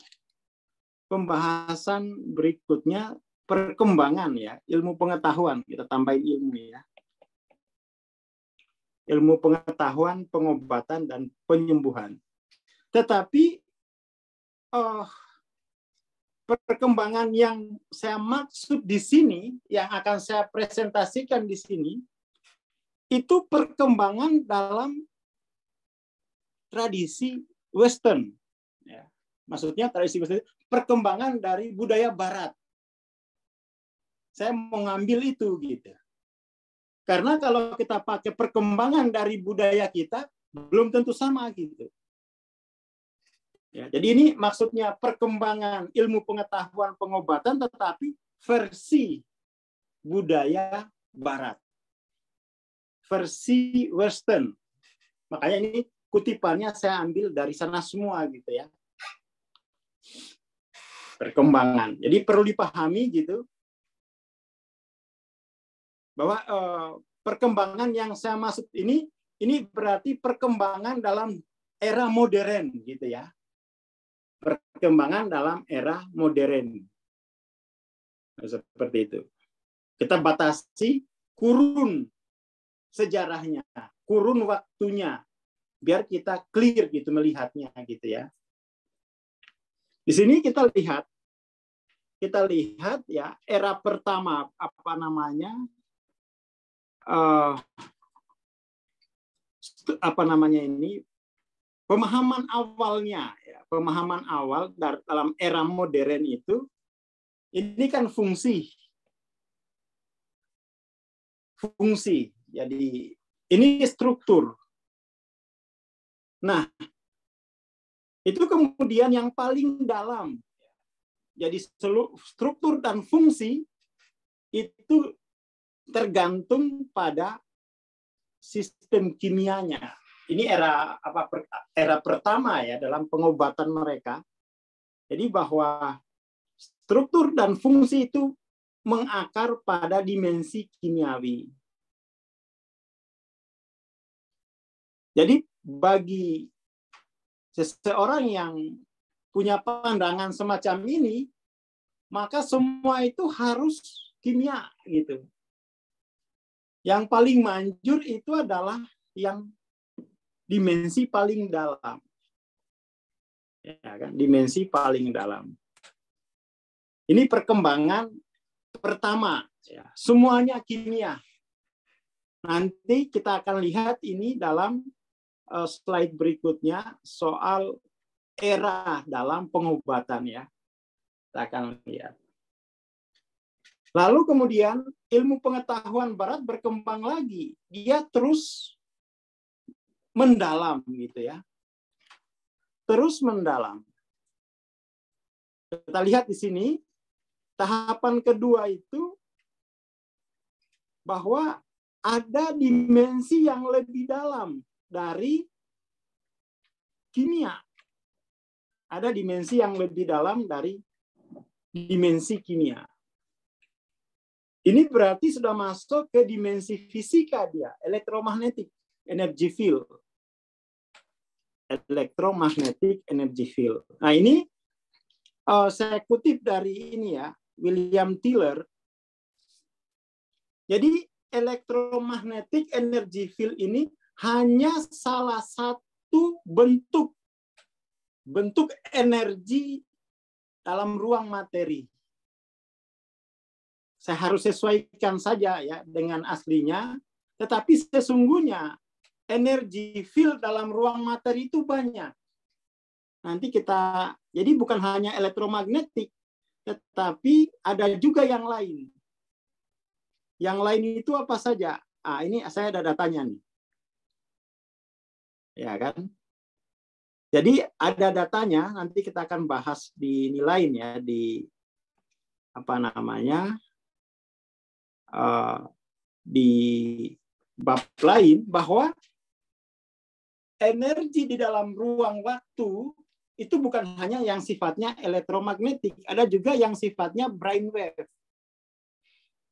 pembahasan berikutnya, perkembangan ya, ilmu pengetahuan. Kita tambahin ilmu ya. Ilmu pengetahuan, pengobatan, dan penyembuhan. Tetapi perkembangan yang saya maksud di sini, yang akan saya presentasikan di sini, itu perkembangan dalam tradisi Western. Ya. Maksudnya tradisi Western, perkembangan dari budaya Barat. Saya mau ngambil itu gitu. Karena kalau kita pakai perkembangan dari budaya kita, belum tentu sama gitu. Ya, jadi ini maksudnya perkembangan ilmu pengetahuan pengobatan tetapi versi budaya Barat. Versi Western. Makanya ini kutipannya saya ambil dari sana semua gitu ya. Perkembangan. Jadi perlu dipahami gitu bahwa perkembangan yang saya maksud ini berarti perkembangan dalam era modern gitu ya. Perkembangan dalam era modern. Seperti itu. Kita batasi kurun sejarahnya, kurun waktunya, biar kita clear gitu melihatnya gitu ya. Di sini kita lihat ya era pertama apa namanya ini pemahaman awalnya ya, pemahaman awal dalam era modern itu ini kan fungsi. Jadi ini struktur. Nah, itu kemudian yang paling dalam. Jadi seluruh struktur dan fungsi itu tergantung pada sistem kimianya. Ini era pertama ya dalam pengobatan mereka. Jadi bahwa struktur dan fungsi itu mengakar pada dimensi kimiawi. Jadi bagi seseorang yang punya pandangan semacam ini, maka semua itu harus kimia gitu. Yang paling manjur itu adalah yang dimensi paling dalam. Ya kan? Dimensi paling dalam. Ini perkembangan pertama, ya. Semuanya kimia. Nanti kita akan lihat ini dalam slide berikutnya soal era dalam pengobatan ya. Kita akan lihat. Lalu kemudian ilmu pengetahuan barat berkembang lagi. Dia terus mendalam gitu ya. Terus mendalam. Kita lihat di sini tahapan kedua itu bahwa ada dimensi yang lebih dalam dari kimia. Ada dimensi yang lebih dalam dari dimensi kimia. Ini berarti sudah masuk ke dimensi fisika dia, elektromagnetic energy field. Electromagnetic energy field. Nah ini saya kutip dari ini ya, William Tiller. Jadi electromagnetic energy field ini hanya salah satu bentuk energi dalam ruang materi. Saya harus sesuaikan saja ya dengan aslinya, tetapi sesungguhnya energi field dalam ruang materi itu banyak. Nanti jadi bukan hanya elektromagnetik, tetapi ada juga yang lain. Yang lain itu apa saja? Ini saya ada datanya nih. Ya kan? Jadi ada datanya, nanti kita akan bahas di ini lain ya, di apa namanya, di bab lain, bahwa energi di dalam ruang waktu itu bukan hanya yang sifatnya elektromagnetik, ada juga yang sifatnya brainwave.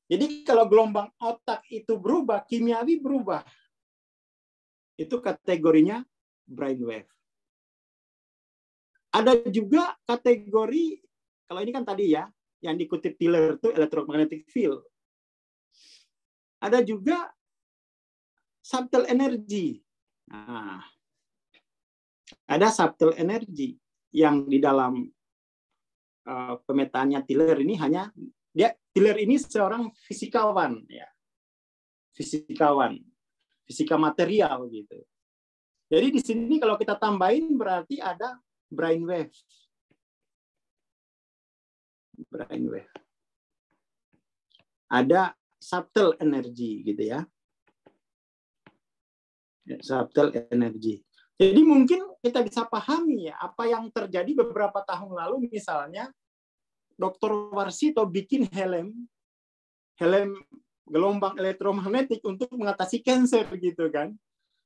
Jadi kalau gelombang otak itu berubah, kimiawi berubah. Itu kategorinya brainwave. Ada juga kategori, kalau ini kan tadi ya, yang dikutip Tiller itu electromagnetic field. Ada juga subtle energy. Nah, ada subtle energy yang di dalam pemetaannya Tiller ini hanya Tiller ini seorang fisikawan ya. Fisikawan, fisika material gitu. Jadi di sini kalau kita tambahin berarti ada brainwave. Brainwave. Ada subtle energy gitu ya. Subtle energy. Jadi mungkin kita bisa pahami ya apa yang terjadi beberapa tahun lalu, misalnya Dr. Warsito bikin helm gelombang elektromagnetik untuk mengatasi kanker gitu kan.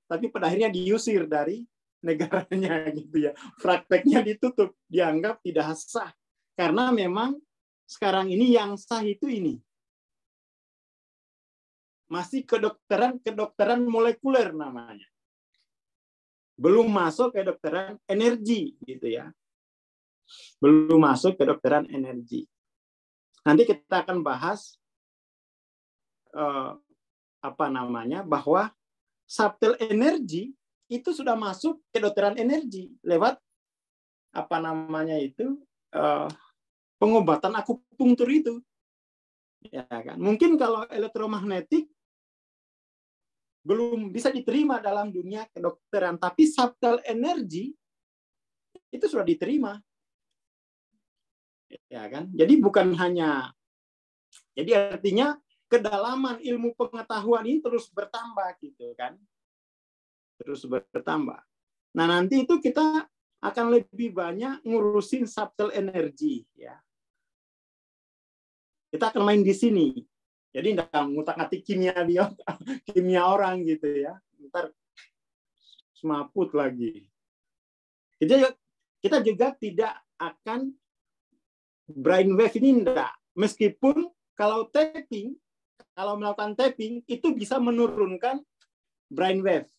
Tapi pada akhirnya diusir dari negaranya gitu ya. Prakteknya ditutup, dianggap tidak sah. Karena memang sekarang ini yang sah itu ini. Masih kedokteran molekuler namanya. Belum masuk ke kedokteran energi gitu ya. Belum masuk ke kedokteran energi. Nanti kita akan bahas bahwa subtle energy itu sudah masuk kedokteran energi lewat pengobatan akupunktur itu. Ya kan? Mungkin kalau elektromagnetik belum bisa diterima dalam dunia kedokteran, tapi subtle energy itu sudah diterima. Ya kan? Jadi bukan hanya, jadi artinya kedalaman ilmu pengetahuan ini terus bertambah gitu kan. Terus bertambah. Nah, nanti itu kita akan lebih banyak ngurusin subtle energy ya. Kita akan main di sini. Jadi enggak ngutak-ngatik kimia orang gitu ya. Ntar semaput lagi. Jadi kita juga tidak akan brainwave ini enggak. Meskipun kalau melakukan tapping itu bisa menurunkan brainwave,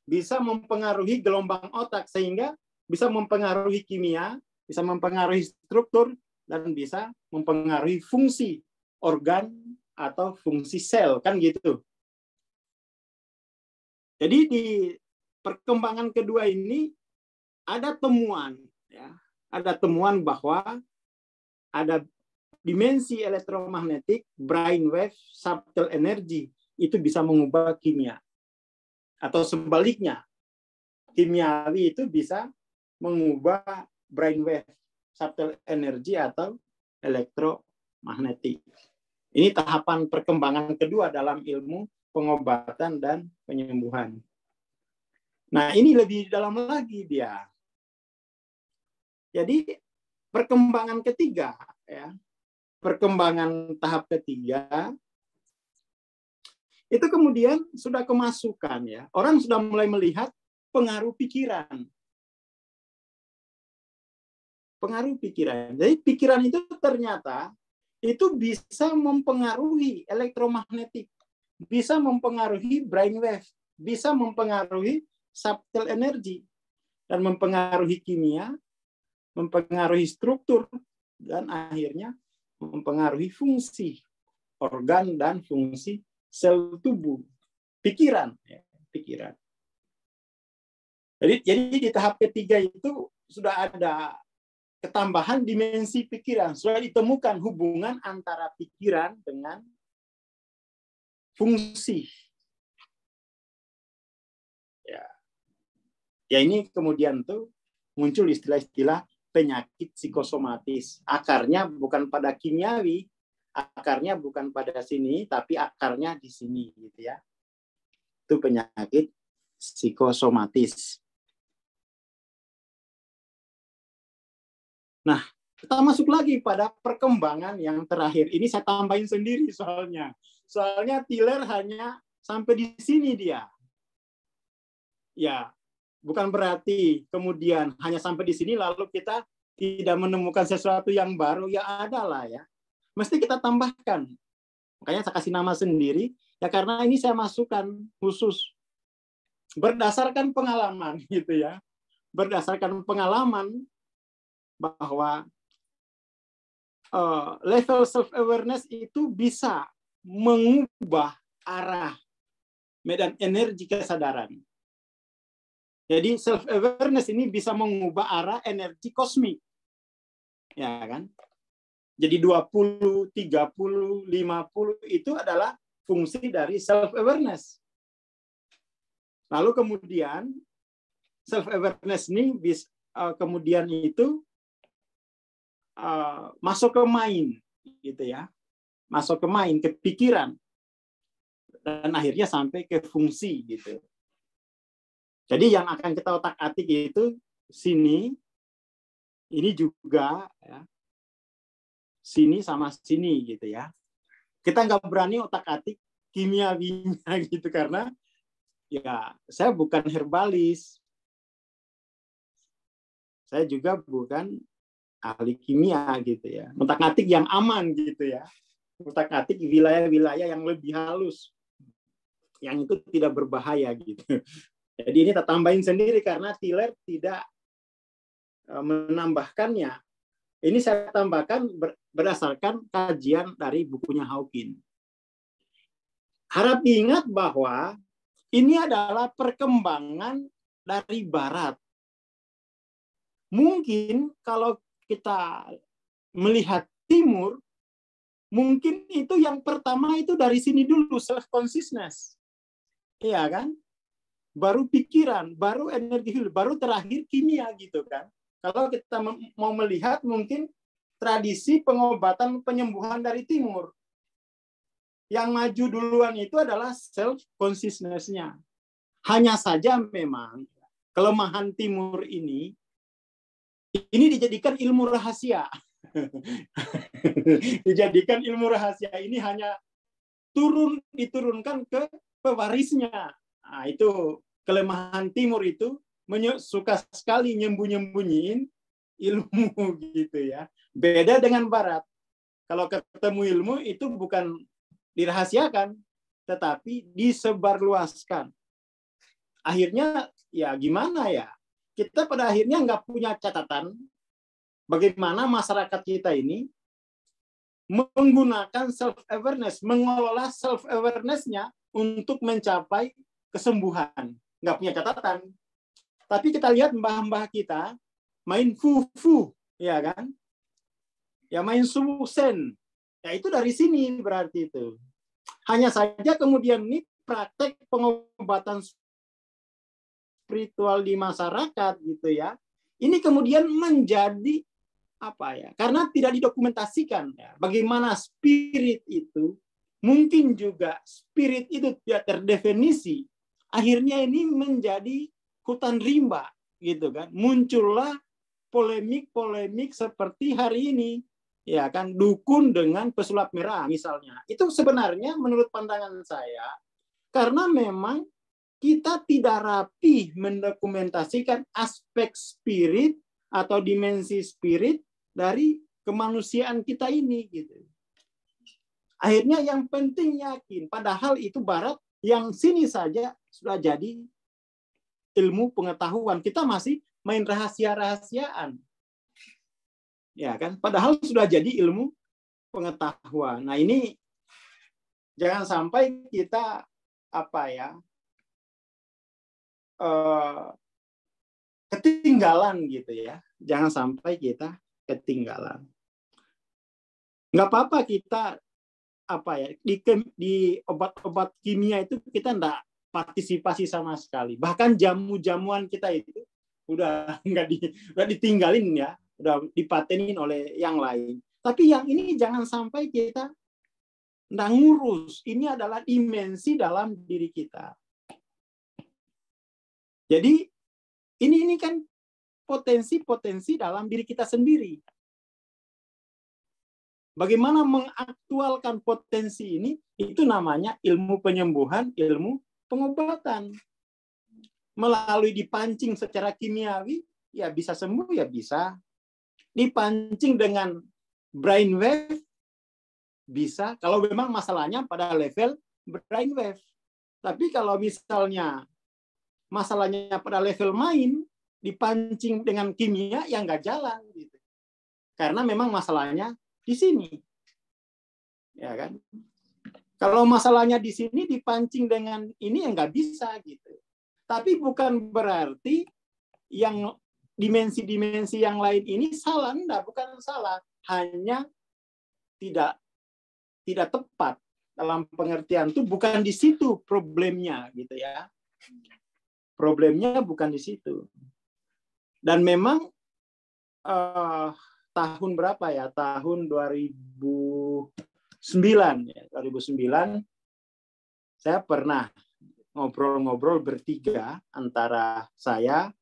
bisa mempengaruhi gelombang otak sehingga bisa mempengaruhi kimia, bisa mempengaruhi struktur, dan bisa mempengaruhi fungsi organ atau fungsi sel, kan gitu. Jadi di perkembangan kedua ini ada temuan, ya, ada temuan bahwa ada dimensi elektromagnetik, brainwave, subtle energy itu bisa mengubah kimia, atau sebaliknya, kimiawi itu bisa mengubah brainwave, subtle energy atau elektromagnetik. Ini tahapan perkembangan kedua dalam ilmu pengobatan dan penyembuhan. Nah, ini lebih dalam lagi dia. Jadi perkembangan ketiga, ya, perkembangan tahap ketiga itu kemudian sudah kemasukan ya. Orang sudah mulai melihat pengaruh pikiran. Pengaruh pikiran. Jadi pikiran itu ternyata itu bisa mempengaruhi elektromagnetik, bisa mempengaruhi brainwave, bisa mempengaruhi subtle energy, dan mempengaruhi kimia, mempengaruhi struktur, dan akhirnya mempengaruhi fungsi organ dan fungsi sel tubuh. Pikiran. Ya, pikiran. Jadi di tahap ketiga itu sudah ada ketambahan dimensi pikiran. Sudah ditemukan hubungan antara pikiran dengan fungsi. Ya ini kemudian tuh muncul istilah-istilah penyakit psikosomatis. Akarnya bukan pada kimiawi, akarnya bukan pada sini, tapi akarnya di sini, gitu ya. Itu penyakit psikosomatis. Nah, kita masuk lagi pada perkembangan yang terakhir. Ini saya tambahin sendiri soalnya. Soalnya Tiller hanya sampai di sini dia. Ya, bukan berarti kemudian hanya sampai di sini lalu kita tidak menemukan sesuatu yang baru. Ya ada lah ya. Mesti kita tambahkan. Makanya saya kasih nama sendiri. Ya karena ini saya masukkan khusus. Berdasarkan pengalaman gitu ya. Berdasarkan pengalaman bahwa level self-awareness itu bisa mengubah arah medan energi kesadaran. Jadi self-awareness ini bisa mengubah arah energi kosmik. Ya kan? Jadi 20, 30, 50 itu adalah fungsi dari self-awareness. Lalu kemudian self-awareness ini kemudian itu masuk ke mind, gitu ya, masuk ke mind, ke pikiran, dan akhirnya sampai ke fungsi, gitu. Jadi yang akan kita otak-atik itu sini, ini juga, ya, sini sama sini, gitu ya. Kita nggak berani otak-atik kimiawinya, gitu karena ya saya bukan herbalis, saya juga bukan ahli kimia gitu ya. Otak-atik yang aman gitu ya. Otak-atik wilayah-wilayah yang lebih halus. Yang itu tidak berbahaya gitu. Jadi ini kita tambahin sendiri karena Tiller tidak menambahkannya Ini saya tambahkan berdasarkan kajian dari bukunya Hawking. Harap diingat bahwa ini adalah perkembangan dari Barat. Mungkin kalau kita melihat Timur, mungkin itu yang pertama itu dari sini dulu, self-consciousness. Iya kan? Baru pikiran, baru energi hidup, baru terakhir kimia gitu kan. Kalau kita mau melihat mungkin tradisi pengobatan penyembuhan dari Timur. Yang maju duluan itu adalah self-consciousness-nya. Hanya saja memang kelemahan Timur ini dijadikan ilmu rahasia. Dijadikan ilmu rahasia ini hanya diturunkan ke pewarisnya. Nah, itu kelemahan Timur itu suka sekali nyembunyiin ilmu gitu ya. Beda dengan Barat. Kalau ketemu ilmu itu bukan dirahasiakan, tetapi disebarluaskan. Akhirnya ya gimana ya? Kita pada akhirnya nggak punya catatan bagaimana masyarakat kita ini menggunakan self-awareness, mengelola self-awareness-nya untuk mencapai kesembuhan. Nggak punya catatan. Tapi kita lihat mbah-mbah kita main fufu, ya kan? Ya main susen. Ya itu dari sini berarti itu. Hanya saja kemudian ini praktek pengobatan spiritual di masyarakat gitu ya. Ini kemudian menjadi apa ya? Karena tidak didokumentasikan ya. Bagaimana spirit itu, mungkin juga spirit itu tidak terdefinisi. Akhirnya ini menjadi hutan rimba gitu kan. Muncullah polemik-polemik seperti hari ini. Ya kan, dukun dengan pesulap merah misalnya. Itu sebenarnya menurut pandangan saya karena memang kita tidak rapi mendokumentasikan aspek spirit atau dimensi spirit dari kemanusiaan kita ini gitu. Akhirnya yang penting yakin, padahal itu Barat yang sini saja sudah jadi ilmu pengetahuan. Kita masih main rahasia-rahasiaan. Ya kan? Padahal sudah jadi ilmu pengetahuan. Nah, ini jangan sampai kita apa ya? Ketinggalan gitu ya. Jangan sampai kita ketinggalan. Nggak apa-apa kita apa ya? Di obat-obat kimia itu kita enggak partisipasi sama sekali. Bahkan jamu-jamuan kita itu udah nggak ditinggalin ya. Udah dipatenin oleh yang lain. Tapi yang ini jangan sampai kita nggak ngurus. Ini adalah dimensi dalam diri kita. Jadi ini kan potensi-potensi dalam diri kita sendiri. Bagaimana mengaktualkan potensi ini? Itu namanya ilmu penyembuhan, ilmu pengobatan. Melalui dipancing secara kimiawi, ya bisa sembuh, ya bisa. Dipancing dengan brainwave bisa kalau memang masalahnya pada level brainwave. Tapi kalau misalnya masalahnya pada level main dipancing dengan kimia yang nggak jalan gitu. Karena memang masalahnya di sini. Ya kan? Kalau masalahnya di sini dipancing dengan ini yang nggak bisa gitu. Tapi bukan berarti yang dimensi-dimensi yang lain ini salah, enggak, bukan salah, hanya tidak tepat dalam pengertian itu bukan di situ problemnya gitu ya. Problemnya bukan di situ. Dan memang tahun berapa ya? Tahun 2009 ya, 2009 saya pernah ngobrol-ngobrol bertiga antara saya,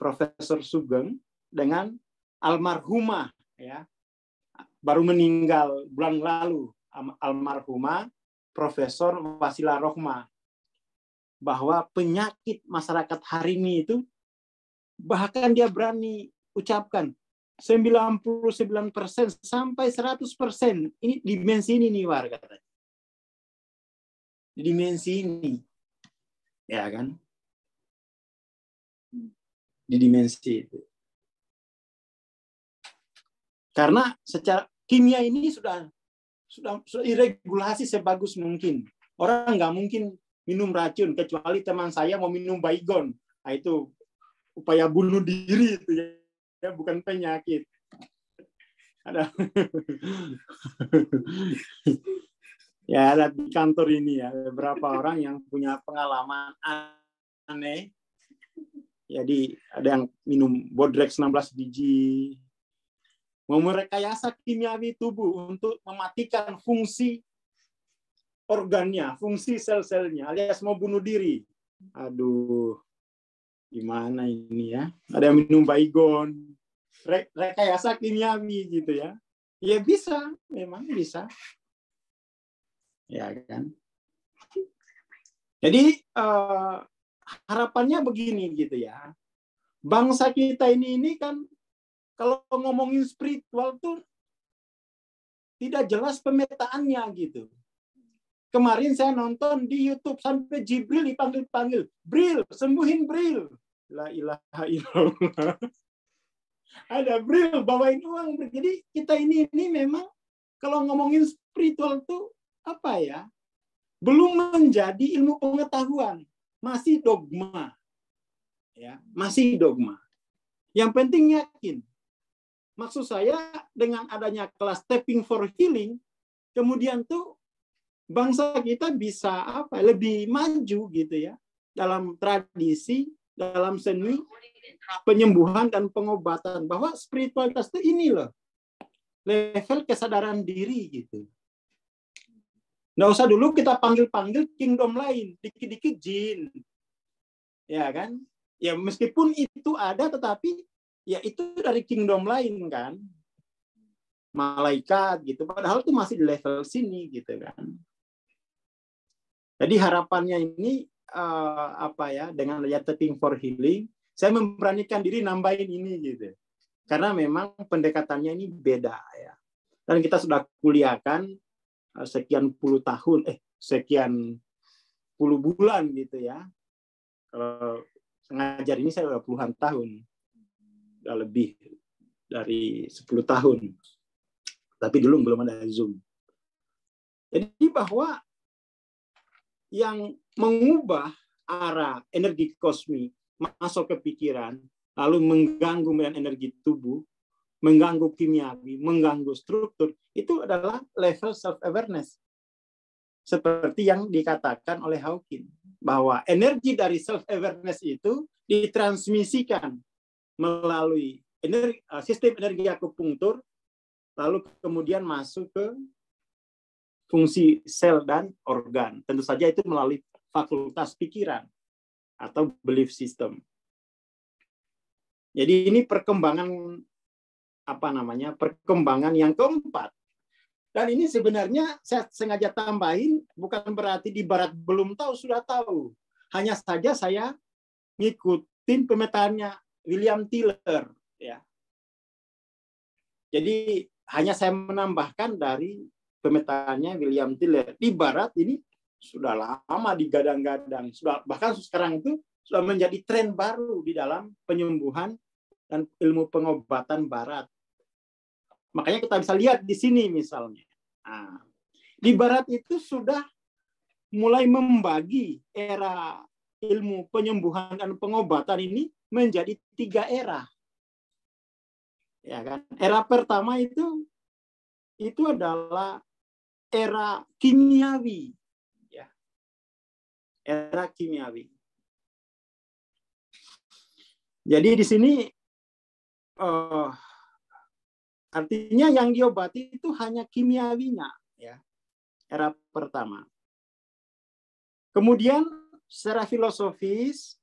Profesor Sugeng dengan almarhumah ya, baru meninggal bulan lalu, almarhumah Profesor Wasila Rohma, bahwa penyakit masyarakat hari ini itu bahkan dia berani ucapkan 99% sampai 100%. Ini dimensi ini nih warga. Dimensi ini. Ya kan? Di dimensi itu. Karena secara kimia ini sudah diregulasi sebagus mungkin. Orang nggak mungkin minum racun kecuali teman saya mau minum baygon. Nah, itu upaya bunuh diri itu ya, bukan penyakit. Ada ya, ada di kantor ini ya beberapa orang yang punya pengalaman aneh. Jadi ada yang minum Bodrex 16 biji, mau merekayasa kimiawi tubuh untuk mematikan fungsi organnya, fungsi sel-selnya, alias mau bunuh diri. Aduh, gimana ini ya? Ada yang minum baygon, rekayasa kimiawi gitu ya. Ya bisa, memang bisa. Ya kan? Jadi harapannya begini gitu ya. Bangsa kita ini kan kalau ngomongin spiritual tuh tidak jelas pemetaannya gitu. Kemarin saya nonton di YouTube sampai Jibril dipanggil-panggil. Bril, sembuhin Bril. La ilaha illallah. Ada Bril, bawain uang. Jadi kita ini memang kalau ngomongin spiritual tuh apa ya? Belum menjadi ilmu pengetahuan. Masih dogma. Ya, masih dogma. Yang penting yakin. Maksud saya dengan adanya kelas Tapping for Healing, kemudian tuh bangsa kita bisa apa? Lebih maju gitu ya dalam tradisi, dalam seni penyembuhan dan pengobatan, bahwa spiritualitas itu ini loh level kesadaran diri gitu. Nggak usah dulu kita panggil-panggil kingdom lain, dikit-dikit jin. Ya kan? Ya meskipun itu ada, tetapi ya itu dari kingdom lain kan. Malaikat gitu. Padahal itu masih di level sini gitu kan. Jadi harapannya ini apa ya, dengan Tapping for Healing, saya memberanikan diri nambahin ini gitu. Karena memang pendekatannya ini beda ya. Dan kita sudah kuliahkan sekian puluh tahun, sekian puluh bulan gitu ya. Kalau ngajar ini saya udah puluhan tahun, udah lebih dari 10 tahun. Tapi dulu belum ada Zoom. Jadi bahwa yang mengubah arah energi kosmik masuk ke pikiran, lalu mengganggu energi tubuh, mengganggu kimiawi, mengganggu struktur, itu adalah level self-awareness. Seperti yang dikatakan oleh Hawking, bahwa energi dari self-awareness itu ditransmisikan melalui sistem energi akupunktur, lalu kemudian masuk ke fungsi sel dan organ. Tentu saja itu melalui fakultas pikiran atau belief system. Jadi ini perkembangan perkembangan yang keempat. Dan ini sebenarnya saya sengaja tambahin, bukan berarti di barat belum tahu, sudah tahu. Hanya saja saya ngikutin pemetaannya William Tiller ya. Jadi hanya saya menambahkan dari pemetaannya William Tiller. Di barat ini sudah lama digadang-gadang, bahkan sekarang itu sudah menjadi tren baru di dalam penyembuhan dan ilmu pengobatan barat. Makanya kita bisa lihat di sini misalnya. Nah, di barat itu sudah mulai membagi era ilmu penyembuhan dan pengobatan ini menjadi 3 era. Ya kan? Era pertama itu adalah era kimiawi. Ya. Era kimiawi. Jadi di sini artinya yang diobati itu hanya kimiawinya, ya. Era pertama. Kemudian secara filosofis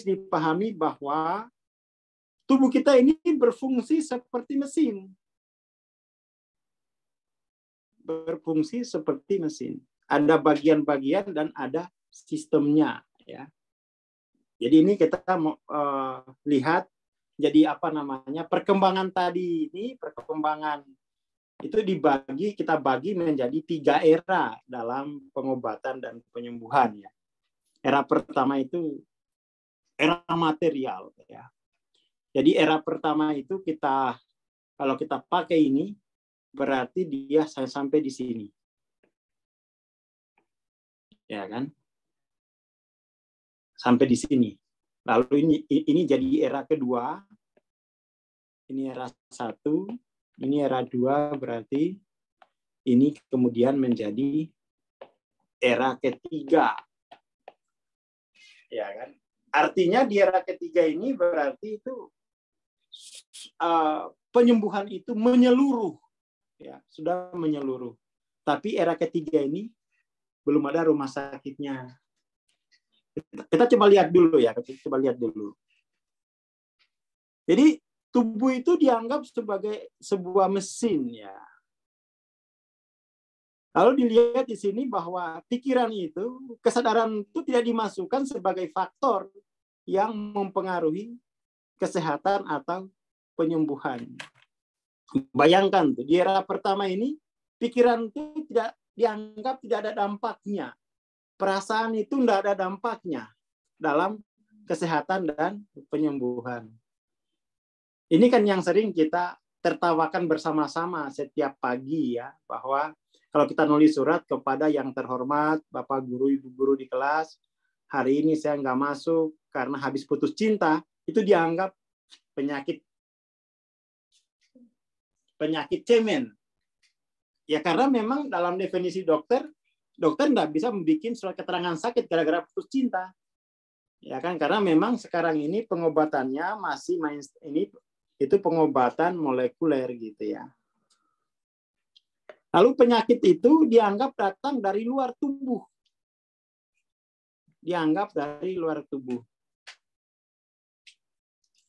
dipahami bahwa tubuh kita ini berfungsi seperti mesin. Berfungsi seperti mesin. Ada bagian-bagian dan ada sistemnya, ya. Jadi ini kita mau lihat. Jadi perkembangan tadi ini, perkembangan itu kita bagi menjadi 3 era dalam pengobatan dan penyembuhan ya. Era pertama itu era material ya. Jadi era pertama itu kalau kita pakai ini, berarti dia sampai di sini. Ya kan? Sampai di sini. Lalu ini jadi era kedua. Ini era 1, ini era 2, berarti ini kemudian menjadi era ketiga. Ya kan? Artinya di era ketiga ini berarti itu penyembuhan itu menyeluruh, ya, sudah menyeluruh. Tapi era ketiga ini belum ada rumah sakitnya. Kita coba lihat dulu ya, coba lihat dulu. Jadi tubuh itu dianggap sebagai sebuah mesin, ya. Lalu dilihat di sini bahwa pikiran itu, kesadaran itu tidak dimasukkan sebagai faktor yang mempengaruhi kesehatan atau penyembuhan. Bayangkan tuh, di era pertama ini, pikiran itu tidak dianggap tidak ada dampaknya. Perasaan itu tidak ada dampaknya dalam kesehatan dan penyembuhan. Ini kan yang sering kita tertawakan bersama-sama setiap pagi, ya, bahwa kalau kita nulis surat kepada yang terhormat, Bapak Guru, Ibu Guru di kelas, hari ini saya nggak masuk karena habis putus cinta, itu dianggap penyakit cemen. Ya karena memang dalam definisi dokter nggak bisa membuat surat keterangan sakit gara-gara putus cinta. Ya kan, karena memang sekarang ini pengobatannya masih itu pengobatan molekuler gitu ya. Lalu penyakit itu dianggap datang dari luar tubuh. Dianggap dari luar tubuh.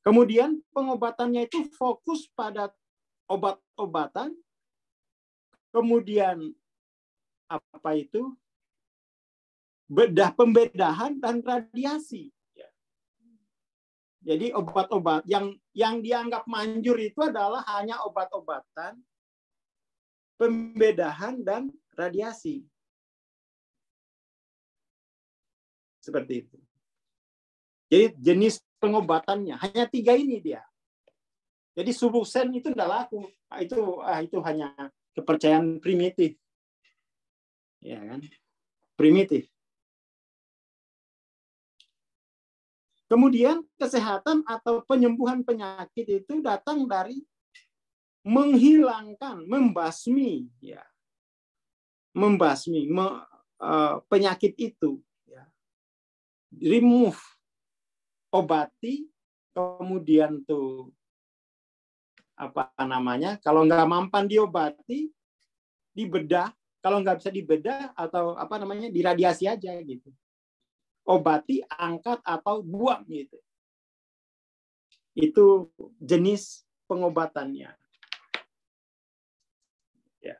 Kemudian pengobatannya itu fokus pada obat-obatan, kemudian pembedahan dan radiasi. Jadi obat-obat yang dianggap manjur itu adalah hanya obat-obatan, pembedahan dan radiasi. Seperti itu. Jadi jenis pengobatannya hanya 3 ini dia. Jadi Subusen itu tidak laku. Itu hanya kepercayaan primitif. Ya kan? Primitif. Kemudian kesehatan atau penyembuhan penyakit itu datang dari menghilangkan, membasmi, ya, membasmi penyakit itu, ya. Remove, obati, kemudian tuh kalau nggak mampan diobati, dibedah, kalau nggak bisa dibedah atau diradiasi aja gitu. Obati, angkat atau buang gitu. Itu jenis pengobatannya. Ya.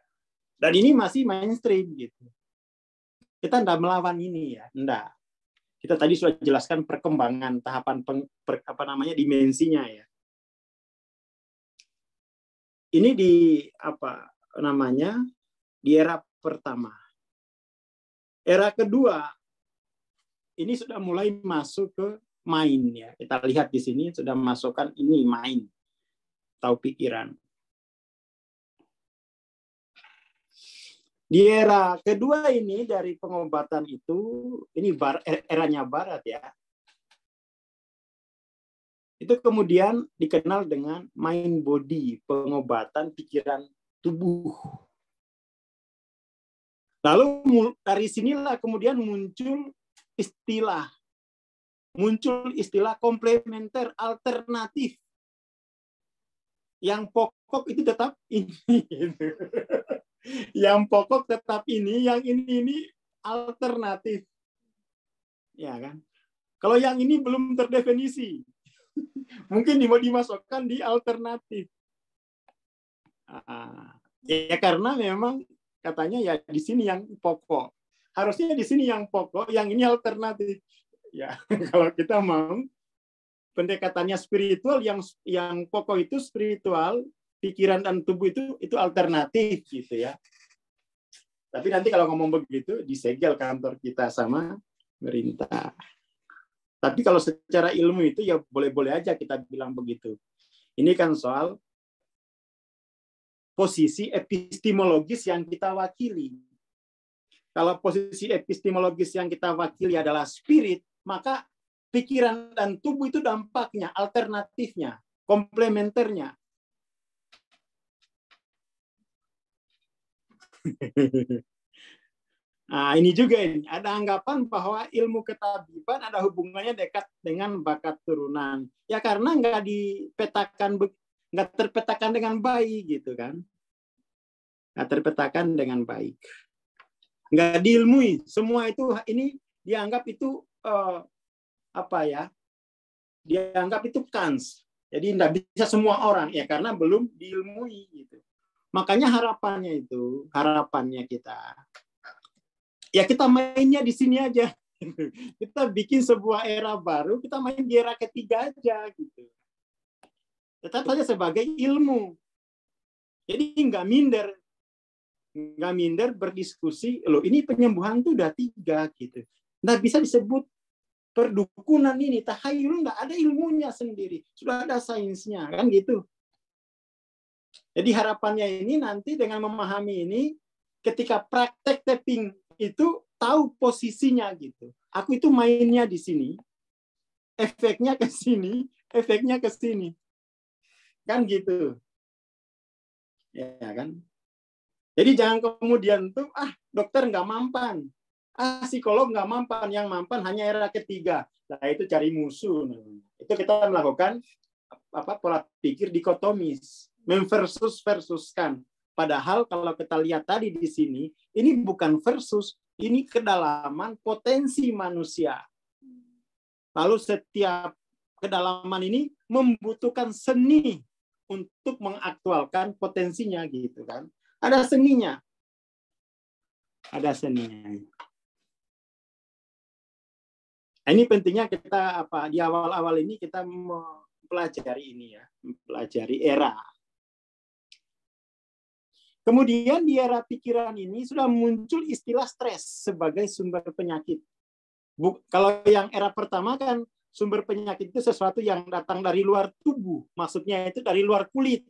Dan ini masih mainstream gitu. Kita tidak melawan ini ya, enggak. Kita tadi sudah jelaskan perkembangan tahapan dimensinya ya. Ini di di era pertama. Era kedua ini sudah mulai masuk ke mind ya. Kita lihat di sini sudah masukkan ini mind atau pikiran. Di era kedua ini dari pengobatan itu, ini eranya barat ya. Itu kemudian dikenal dengan mind body, pengobatan pikiran tubuh. Lalu dari sinilah kemudian muncul istilah komplementer alternatif. Yang pokok itu tetap ini. Yang pokok tetap ini, yang ini alternatif. Ya kan? Kalau yang ini belum terdefinisi. Mungkin mau dimasukkan di alternatif. Ya karena memang katanya ya di sini yang pokok. Harusnya di sini yang pokok, yang ini alternatif. Ya, kalau kita mau pendekatannya spiritual, yang pokok itu spiritual, pikiran dan tubuh itu alternatif gitu ya. Tapi nanti kalau ngomong begitu disegel kantor kita sama pemerintah. Tapi kalau secara ilmu itu ya boleh-boleh aja kita bilang begitu. Ini kan soal posisi epistemologis yang kita wakili. Kalau posisi epistemologis yang kita wakili adalah spirit, maka pikiran dan tubuh itu dampaknya, alternatifnya, komplementernya. Nah, ini juga ini. Ada anggapan bahwa ilmu ketabiban ada hubungannya dekat dengan bakat turunan. Ya karena nggak terpetakan dengan baik gitu kan. Nggak terpetakan dengan baik. Nggak diilmui. Semua itu ini dianggap itu dianggap itu kans. Jadi nggak bisa semua orang ya karena belum diilmui gitu. Makanya harapannya kita ya kita mainnya di sini aja. Kita bikin sebuah era baru, kita main di era ketiga aja gitu. Tetap saja sebagai ilmu. Jadi nggak minder berdiskusi. Loh ini penyembuhan tuh udah 3 gitu. Nggak bisa disebut perdukunan ini, tahayul nggak ada ilmunya sendiri. Sudah ada sainsnya kan gitu. Jadi harapannya ini nanti dengan memahami ini, ketika praktek tapping itu tahu posisinya gitu. Aku itu mainnya di sini, efeknya ke sini, efeknya ke sini. Kan gitu. Ya kan? Jadi jangan kemudian tuh, dokter nggak mampan. Psikolog nggak mampan. Yang mampan hanya era ketiga. Nah, itu cari musuh. Itu kita melakukan pola pikir dikotomis. Memversus-versuskan. Padahal kalau kita lihat tadi di sini, ini bukan versus, ini kedalaman potensi manusia. Lalu setiap kedalaman ini membutuhkan seni untuk mengaktualkan potensinya gitu kan. Ada seninya. Ada seninya. Nah, ini pentingnya kita di awal-awal ini kita mempelajari ini ya, mempelajari era. Kemudian di era pikiran ini sudah muncul istilah stres sebagai sumber penyakit. Kalau yang era pertama kan sumber penyakit itu sesuatu yang datang dari luar tubuh, maksudnya itu dari luar kulit.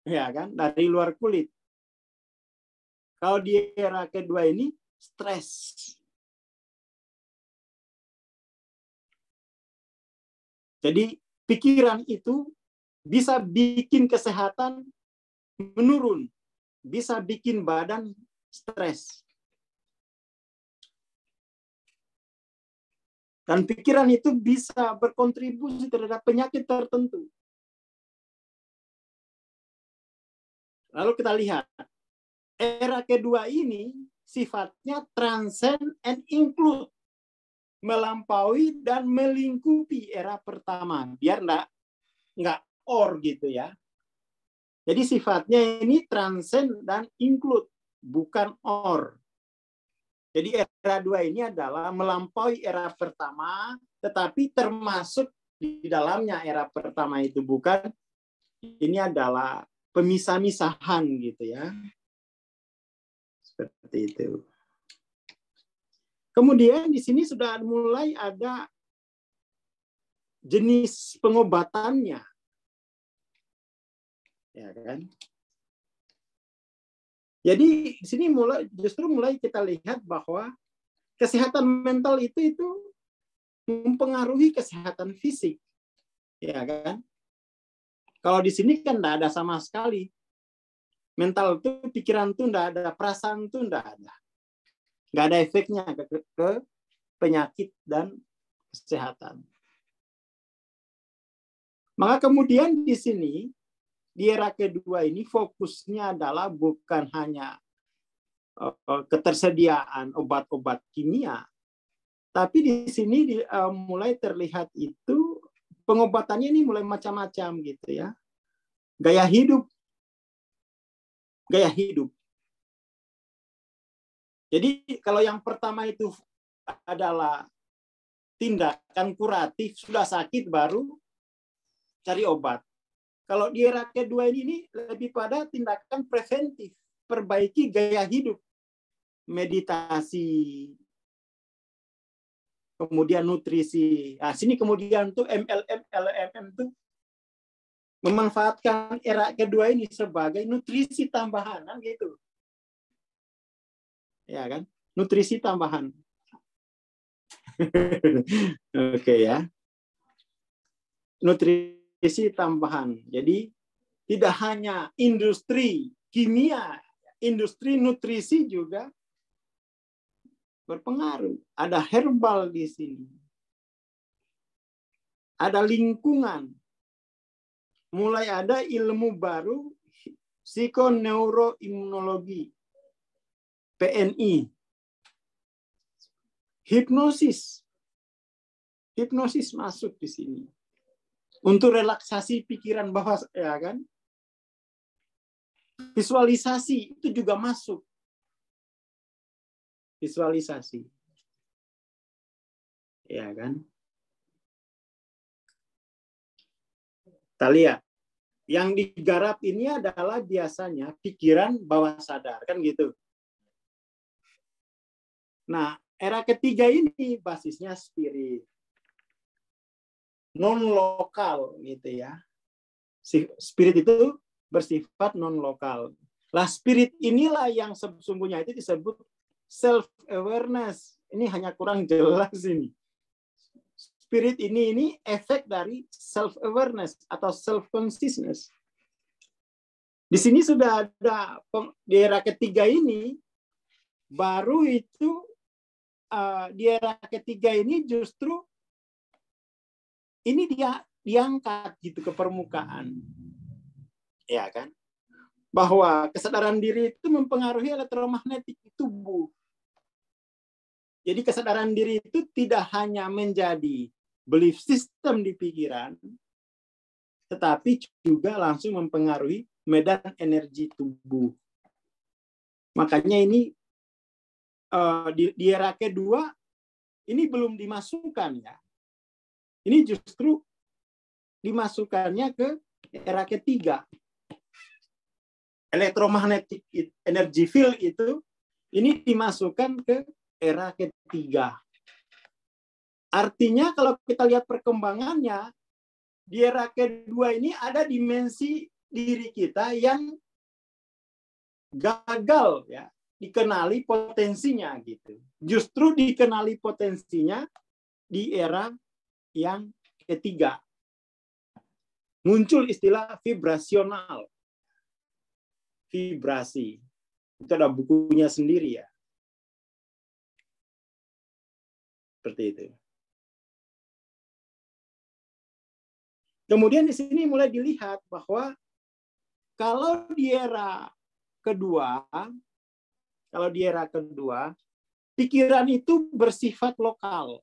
Ya kan, dari luar kulit. Kalau di era kedua ini stres. Jadi pikiran itu bisa bikin kesehatan menurun, bisa bikin badan stres. Dan pikiran itu bisa berkontribusi terhadap penyakit tertentu. Lalu kita lihat, era kedua ini sifatnya transcend and include, melampaui dan melingkupi era pertama, biar nggak or gitu ya. Jadi sifatnya ini transcend dan include, bukan or. Jadi era 2 ini adalah melampaui era pertama, tetapi termasuk di dalamnya era pertama itu bukan, ini adalah pemisah-misahan gitu ya. Seperti itu. Kemudian di sini sudah mulai ada jenis pengobatannya. Ya kan? Jadi di sini justru mulai kita lihat bahwa kesehatan mental itu mempengaruhi kesehatan fisik. Ya kan? Kalau di sini kan tidak ada sama sekali. Mental itu, pikiran itu tidak ada, perasaan itu tidak ada. Nggak ada efeknya ke penyakit dan kesehatan. Maka kemudian di sini, di era kedua ini fokusnya adalah bukan hanya ketersediaan obat-obat kimia, tapi di sini mulai terlihat itu pengobatannya ini mulai macam-macam gitu ya. Gaya hidup. Jadi kalau yang pertama itu adalah tindakan kuratif, sudah sakit baru cari obat. Kalau di era kedua ini lebih pada tindakan preventif, perbaiki gaya hidup, meditasi, kemudian nutrisi. Nah, sini kemudian tuh MLM, LMM tuh memanfaatkan era kedua ini sebagai nutrisi tambahan, kan gitu. Ya kan? Nutrisi tambahan. Oke ya. Nutrisi tambahan. Jadi tidak hanya industri kimia, industri nutrisi juga berpengaruh. Ada herbal di sini. Ada lingkungan. Mulai ada ilmu baru, psikoneuroimunologi, PNI. Hipnosis. Hipnosis masuk di sini. Untuk relaksasi pikiran bawah, ya kan? Visualisasi itu juga masuk. Visualisasi. Ya kan? Kita lihat. Yang digarap ini adalah biasanya pikiran bawah sadar, kan gitu. Nah, era ketiga ini basisnya spirit. Non-lokal gitu ya. Spirit itu bersifat non-lokal. Lah spirit inilah yang sesungguhnya itu disebut self-awareness. Ini hanya kurang jelas ini. Spirit ini efek dari self-awareness atau self-consciousness. Di sini sudah ada, di era ketiga ini, baru itu, di era ketiga ini justru, ini dia diangkat gitu ke permukaan. Ya kan? Bahwa kesadaran diri itu mempengaruhi elektromagnetik tubuh. Jadi kesadaran diri itu tidak hanya menjadi belief system di pikiran, tetapi juga langsung mempengaruhi medan energi tubuh. Makanya ini di era kedua ini belum dimasukkan ya. Ini justru dimasukkannya ke era ketiga. Elektromagnetic energy field itu ini dimasukkan ke era ketiga. Artinya kalau kita lihat perkembangannya, di era kedua ini ada dimensi diri kita yang gagal ya, dikenali potensinya gitu. Justru dikenali potensinya di era yang ketiga. Muncul istilah vibrasional. Vibrasi. Itu ada bukunya sendiri ya. Seperti itu. Kemudian di sini mulai dilihat bahwa kalau di era kedua, pikiran itu bersifat lokal.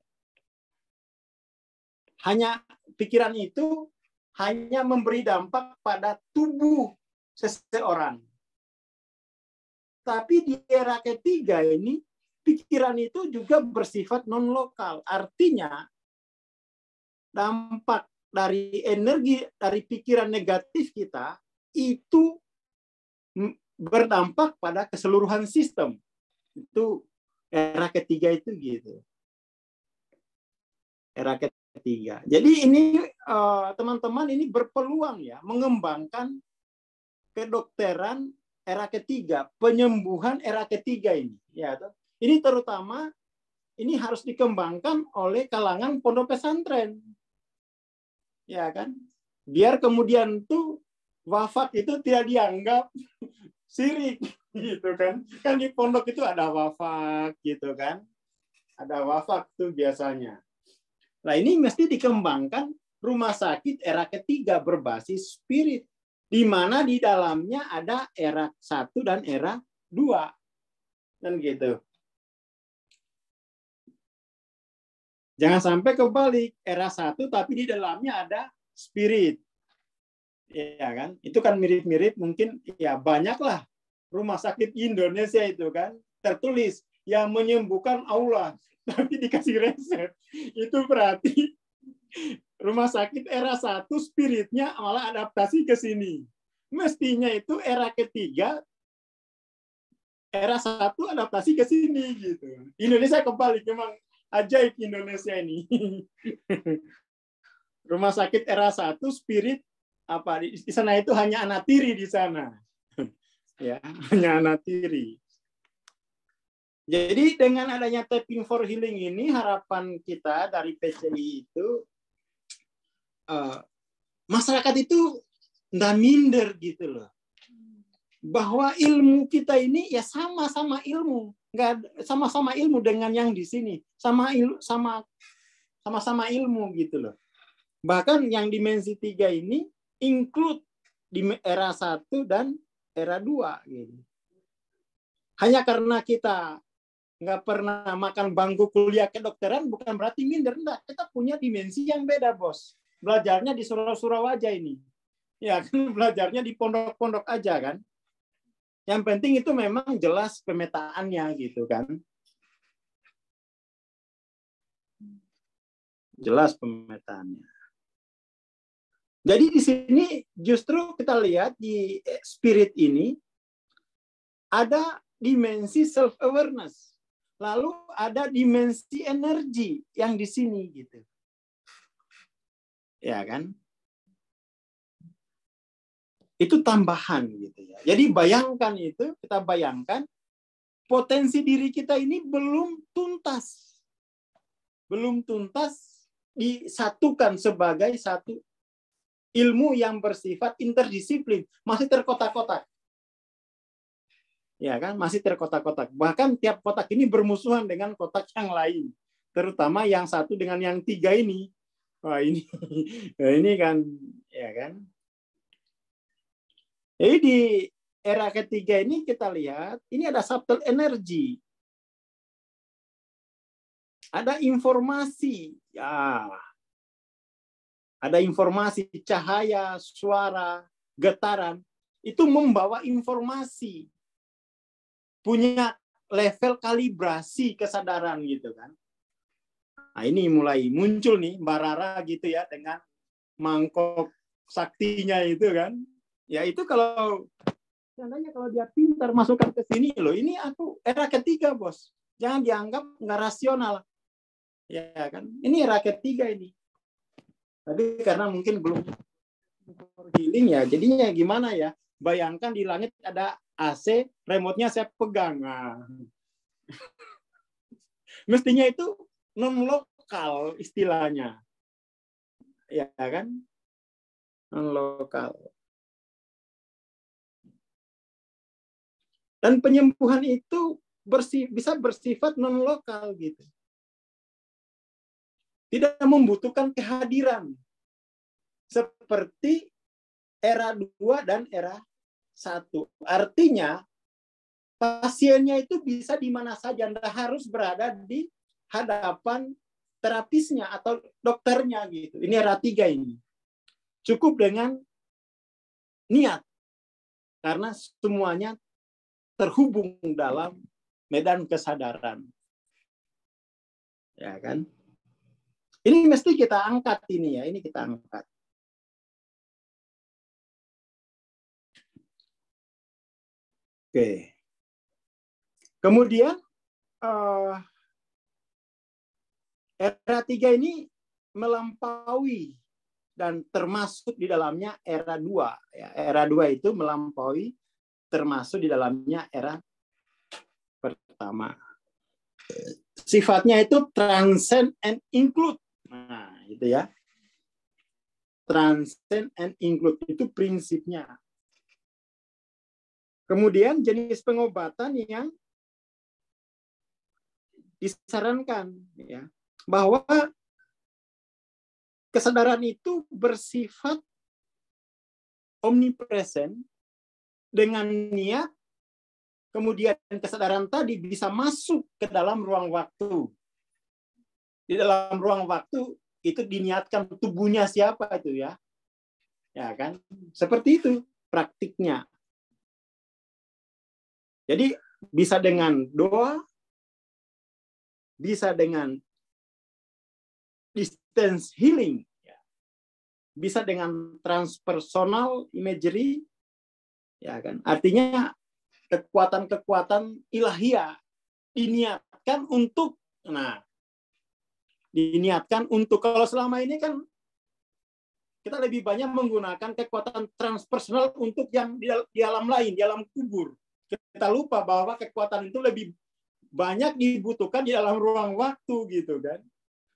Pikiran itu hanya memberi dampak pada tubuh seseorang. Tapi di era ketiga ini, pikiran itu juga bersifat non-lokal. Artinya, dampak dari energi dari pikiran negatif kita itu berdampak pada keseluruhan sistem. Itu era ketiga itu gitu. Era ketiga. Jadi ini teman-teman ini berpeluang ya mengembangkan kedokteran era ketiga, penyembuhan era ketiga ini. Ya, ini terutama ini harus dikembangkan oleh kalangan pondok pesantren. Ya kan? Biar kemudian tuh wafat itu tidak dianggap syirik gitu kan. Kan di pondok itu ada wafat gitu kan. Ada wafat tuh biasanya. Nah, ini mesti dikembangkan rumah sakit era ketiga berbasis spirit di mana di dalamnya ada era 1 dan era 2. Kan gitu. Jangan sampai kebalik, era 1 tapi di dalamnya ada spirit. Ya kan? Itu kan mirip-mirip mungkin ya banyaklah rumah sakit Indonesia itu kan tertulis yang menyembuhkan Allah tapi dikasih resep. Itu berarti rumah sakit era 1 spiritnya malah adaptasi ke sini. Mestinya itu era ketiga era 1 adaptasi ke sini gitu. Indonesia kebalik memang Ajaib Indonesia ini. Rumah sakit era 1 spirit apa di sana itu hanya anatiri di sana. Ya, hanya anatiri. Jadi dengan adanya tapping for healing ini harapan kita dari PCI itu masyarakat itu nggak minder gitu loh. Bahwa ilmu kita ini ya sama-sama ilmu, nggak sama-sama ilmu dengan yang di sini, sama-sama ilmu gitu loh. Bahkan yang dimensi 3 ini include di era 1 dan era 2 gitu. Hanya karena kita nggak pernah makan bangku kuliah kedokteran bukan berarti minder, enggak. Kita punya dimensi yang beda, Bos. Belajarnya di surau-surau aja ini. Ya kan, belajarnya di pondok-pondok aja kan. Yang penting itu memang jelas pemetaannya gitu kan. Jelas pemetaannya. Jadi di sini justru kita lihat di spirit ini ada dimensi self awareness. Lalu ada dimensi energi yang di sini gitu. Ya kan? Itu tambahan gitu ya. Jadi bayangkan itu, kita bayangkan potensi diri kita ini belum tuntas. Belum tuntas disatukan sebagai satu ilmu yang bersifat interdisiplin, masih terkotak-kotak. Ya kan, masih terkotak-kotak. Bahkan tiap kotak ini bermusuhan dengan kotak yang lain. Terutama yang 1 dengan yang 3 ini. Wah, ini kan ya kan. Jadi di era ketiga ini kita lihat, ini ada subtle energy. Ada informasi. Ya. Ada informasi, cahaya, suara, getaran. Itu membawa informasi. Punya level kalibrasi kesadaran gitu kan. Nah ini mulai muncul nih Mbak Rara gitu ya dengan mangkok saktinya itu kan. Ya itu kalau seandainya kalau dia pintar masukkan ke sini loh, ini aku era ketiga bos, jangan dianggap nggak rasional, ya kan? Ini era ketiga ini. Tapi karena mungkin belum healing ya, jadinya gimana ya? Bayangkan di langit ada AC, remote-nya saya pegang. Nah. Mestinya itu non lokal istilahnya, ya kan? Non lokal. Dan penyembuhan itu bisa bersifat non-lokal gitu. Tidak membutuhkan kehadiran. Seperti era 2 dan era 1. Artinya, pasiennya itu bisa di mana saja. Anda harus berada di hadapan terapisnya atau dokternya gitu. Ini era 3 ini. Cukup dengan niat. Karena semuanya terhubung dalam medan kesadaran. Ya kan? Ini mesti kita angkat ini ya, ini kita angkat. Oke. Kemudian era 3 ini melampaui dan termasuk di dalamnya era 2 ya. Era 2 itu melampaui termasuk di dalamnya era pertama. Sifatnya itu transcend and include. Nah, itu ya. Transcend and include itu prinsipnya. Kemudian jenis pengobatan yang disarankan ya, bahwa kesadaran itu bersifat omnipresent. Dengan niat, kemudian kesadaran tadi bisa masuk ke dalam ruang waktu. Di dalam ruang waktu itu diniatkan tubuhnya siapa itu ya. Ya kan? Seperti itu praktiknya. Jadi bisa dengan doa, bisa dengan distance healing, bisa dengan transpersonal imagery, ya kan? Artinya kekuatan-kekuatan ilahiyah diniatkan untuk diniatkan untuk, kalau selama ini kan kita lebih banyak menggunakan kekuatan transpersonal untuk yang di alam lain, di alam kubur. Kita lupa bahwa kekuatan itu lebih banyak dibutuhkan di dalam ruang waktu gitu kan.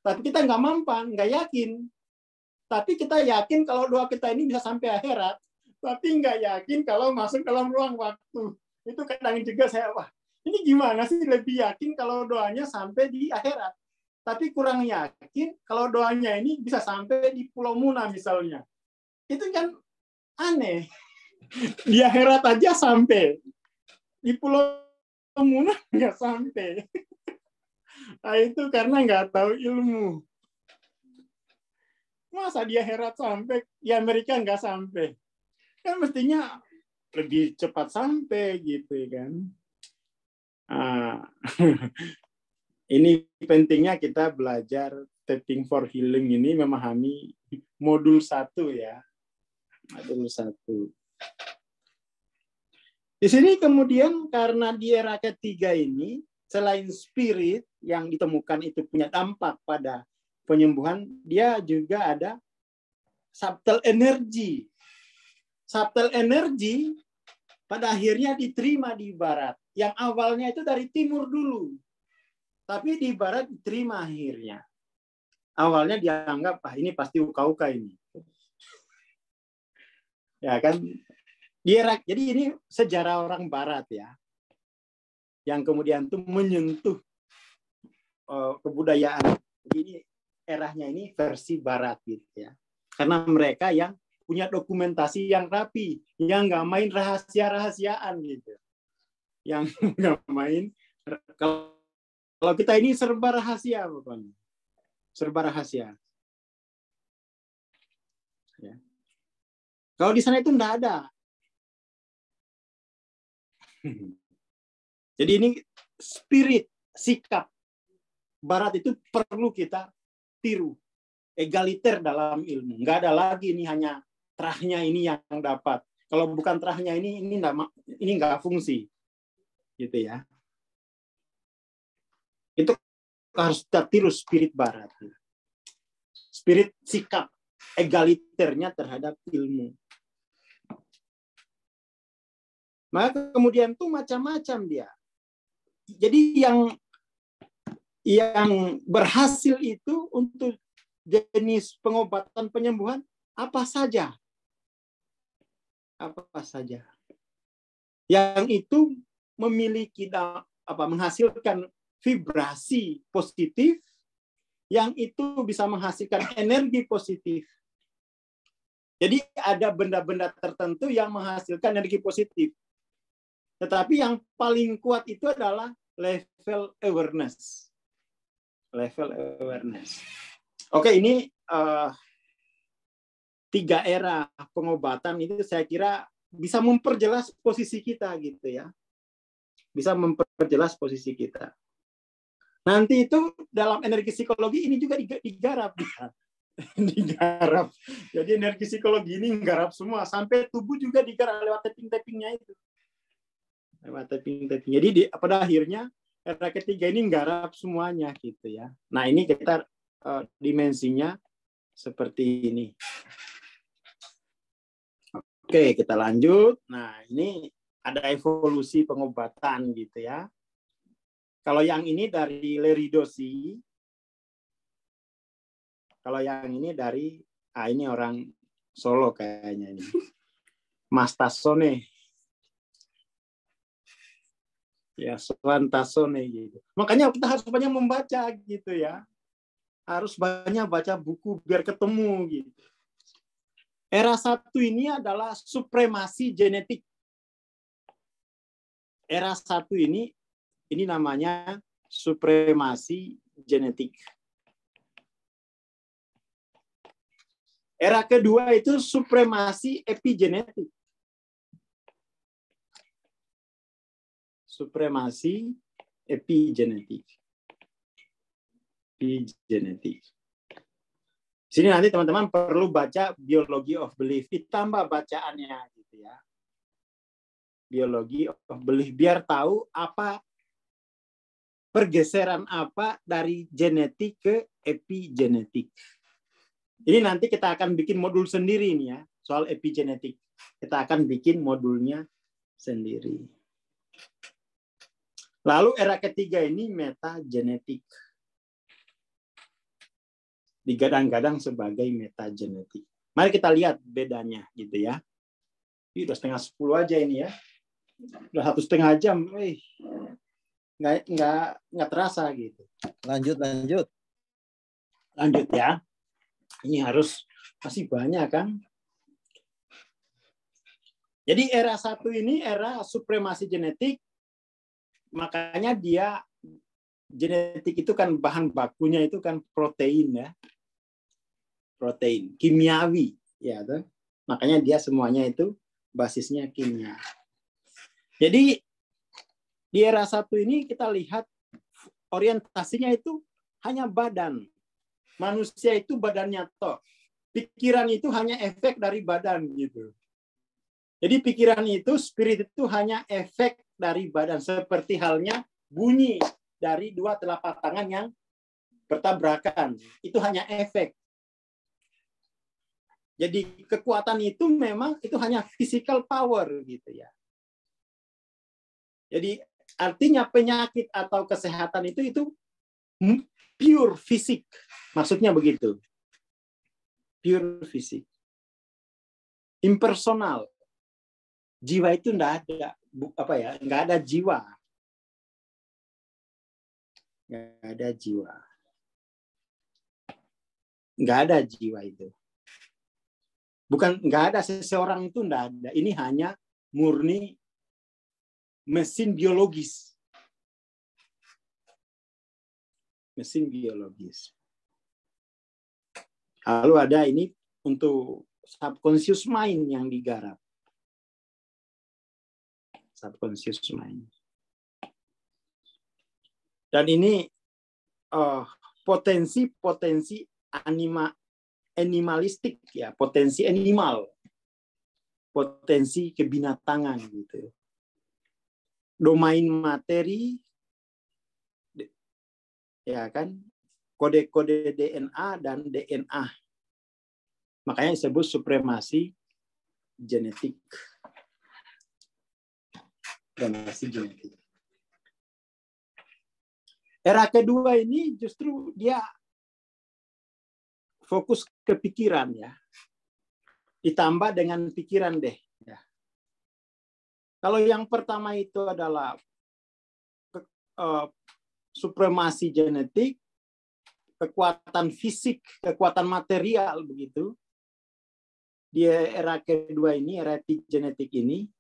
Tapi kita nggak mampan, nggak yakin. Tapi kita yakin kalau doa kita ini bisa sampai akhirat. Tapi nggak yakin kalau masuk dalam ruang waktu. Itu kadang juga saya, wah ini gimana sih lebih yakin kalau doanya sampai di akhirat. Tapi kurang yakin kalau doanya ini bisa sampai di Pulau Muna misalnya. Itu kan aneh. Di akhirat aja sampai. Di Pulau Muna nggak sampai. Nah, itu karena nggak tahu ilmu. Masa di akhirat sampai, di Amerika nggak sampai. Kan mestinya lebih cepat sampai gitu kan. Ini pentingnya kita belajar Tapping for Healing ini memahami modul 1 ya. Modul 1. Di sini kemudian karena di era ketiga ini, selain spirit yang ditemukan itu punya dampak pada penyembuhan, dia juga ada subtle energy. Subtle energy pada akhirnya diterima di barat. Yang awalnya itu dari timur dulu. Tapi di barat diterima akhirnya. Awalnya dianggap, ini pasti uka-uka ini. Ya kan? Jadi ini sejarah orang barat ya. Yang kemudian tuh menyentuh kebudayaan. Jadi ini eranya ini versi barat gitu ya. Karena mereka yang punya dokumentasi yang rapi, yang nggak main rahasia-rahasiaan gitu. Yang nggak main, kalau kita ini serba rahasia, pokoknya. Serba rahasia. Ya. Kalau di sana itu enggak ada. Jadi ini spirit, sikap barat itu perlu kita tiru. Egaliter dalam ilmu. Enggak ada lagi ini hanya terahnya ini yang dapat. Kalau bukan terahnya ini enggak fungsi. Gitu ya. Itu harus kita tiru spirit barat. Spirit sikap egaliternya terhadap ilmu. Maka kemudian tuh macam-macam dia. Jadi yang berhasil itu untuk jenis pengobatan penyembuhan apa saja. Apa saja. Yang itu memiliki menghasilkan vibrasi positif, yang itu bisa menghasilkan energi positif. Jadi ada benda-benda tertentu yang menghasilkan energi positif. Tetapi yang paling kuat itu adalah level awareness. Level awareness. Oke, ini 3 era pengobatan itu saya kira bisa memperjelas posisi kita gitu ya. Bisa memperjelas posisi kita. Nanti itu dalam energi psikologi ini juga digarap. Digarap. Jadi energi psikologi ini menggarap semua. Sampai tubuh juga digarap lewat tapping-tappingnya itu. Lewat tapping-tapping. Jadi pada akhirnya era ketiga ini menggarap semuanya gitu ya. Nah ini kita dimensinya seperti ini. Oke, kita lanjut. Nah ini ada evolusi pengobatan gitu ya. Kalau yang ini dari Leridosi, kalau yang ini dari, ini orang Solo kayaknya ini, Mas Tassone, ya Swan Tassone gitu. Makanya kita harus banyak membaca gitu ya, harus banyak baca buku biar ketemu gitu. Era 1 ini adalah supremasi genetik. Era 1 ini namanya supremasi genetik. Era kedua itu supremasi epigenetik. Supremasi epigenetik. Epigenetik. Sini nanti teman-teman perlu baca biology of belief, ditambah bacaannya gitu ya. Biology of belief biar tahu apa pergeseran apa dari genetik ke epigenetik. Ini nanti kita akan bikin modul sendiri nih ya, soal epigenetik. Kita akan bikin modulnya sendiri. Lalu era ketiga ini metagenetik. Digadang-gadang sebagai metagenetik. Mari kita lihat bedanya gitu ya. Ini udah 9:30 aja ini ya. Udah 1,5 jam. Nggak terasa gitu. Lanjut. Lanjut ya. Ini harus masih banyak kan. Jadi era 1 ini era supremasi genetik. Makanya dia genetik itu kan bahan bakunya itu kan protein ya. Protein kimiawi ya tuh. Makanya dia semuanya itu basisnya kimia. Jadi di era 1 ini kita lihat orientasinya itu hanya badan. Manusia itu badannya toh. Pikiran itu hanya efek dari badan gitu. Jadi pikiran itu, spirit itu hanya efek dari badan. Seperti halnya bunyi dari dua telapak tangan yang bertabrakan. Itu hanya efek. Jadi kekuatan itu memang itu hanya physical power gitu ya. Jadi artinya penyakit atau kesehatan itu pure fisik. Maksudnya begitu. Pure fisik. Impersonal. Jiwa itu enggak ada, enggak ada jiwa. Enggak ada jiwa. Enggak ada jiwa itu. Bukan enggak ada seseorang itu enggak ada. Ini hanya murni mesin biologis. Mesin biologis. Lalu ada ini untuk subconscious mind yang digarap. Subconscious mind. Dan ini potensi animalistik ya, potensi animal, potensi kebinatangan gitu. Domain materi, ya kan, kode-kode DNA dan DNA. Makanya disebut supremasi genetik. Era kedua ini justru dia fokus ke pikiran ya. Ditambah dengan pikiran deh. Ya. Kalau yang pertama itu adalah supremasi genetik, kekuatan fisik, kekuatan material begitu. Di era kedua ini, era epigenetik ini,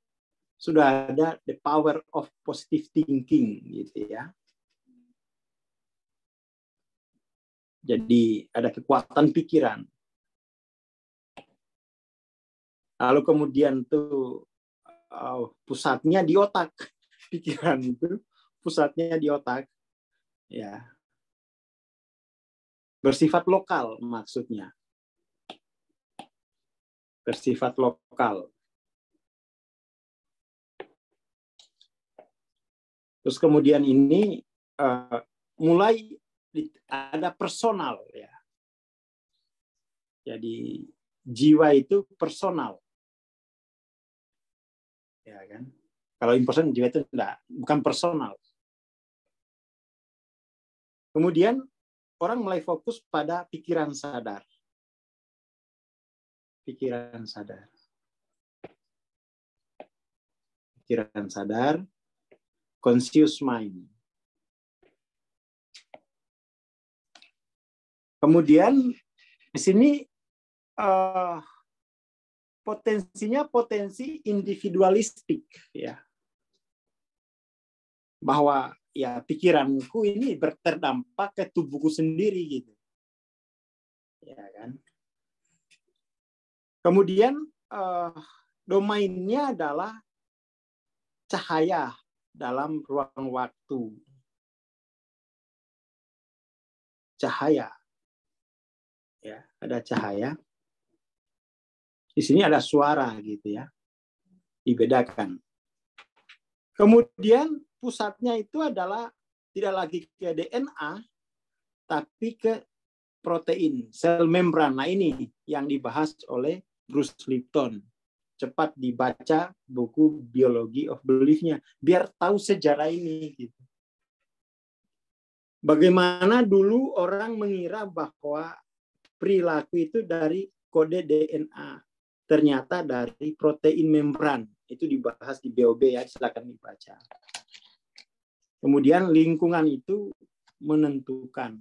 sudah ada the power of positive thinking gitu ya. Jadi ada kekuatan pikiran. Lalu kemudian tuh pusatnya di otak. Pikiran itu pusatnya di otak. Ya. Bersifat lokal maksudnya. Bersifat lokal. Terus kemudian ini mulai ada personal ya. Jadi jiwa itu personal. Ya kan? Kalau impersonal jiwa itu enggak, bukan personal. Kemudian orang mulai fokus pada pikiran sadar. Pikiran sadar. Pikiran sadar. Conscious mind. Kemudian di sini potensinya potensi individualistik ya. Bahwa ya pikiranku ini terdampak ke tubuhku sendiri gitu. Ya kan? Kemudian domainnya adalah cahaya dalam ruang waktu. Cahaya. Ya, ada cahaya. Di sini ada suara gitu ya. Dibedakan. Kemudian pusatnya itu adalah tidak lagi ke DNA, tapi ke protein, sel membran. Nah ini yang dibahas oleh Bruce Lipton. Cepat dibaca buku Biology of Belief-nya, biar tahu sejarah ini. Gitu. Bagaimana dulu orang mengira bahwa perilaku itu dari kode DNA. Ternyata dari protein membran. Itu dibahas di BOB ya, silakan dibaca. Kemudian lingkungan itu menentukan.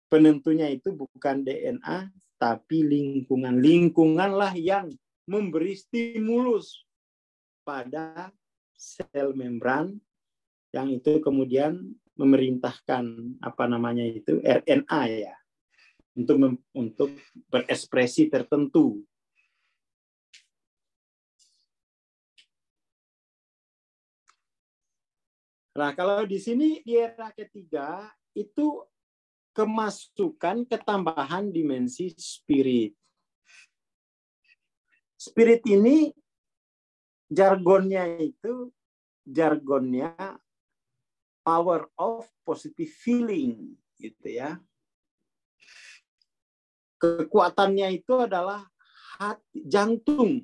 Penentunya itu bukan DNA, tapi lingkungan. Lingkunganlah yang memberi stimulus pada sel membran yang itu kemudian memerintahkan RNA ya untuk berekspresi tertentu. Nah, kalau di sini di era ketiga itu kemasukan ketambahan dimensi spirit. Spirit ini jargonnya power of positive feeling, gitu ya. Kekuatannya itu adalah hati, jantung.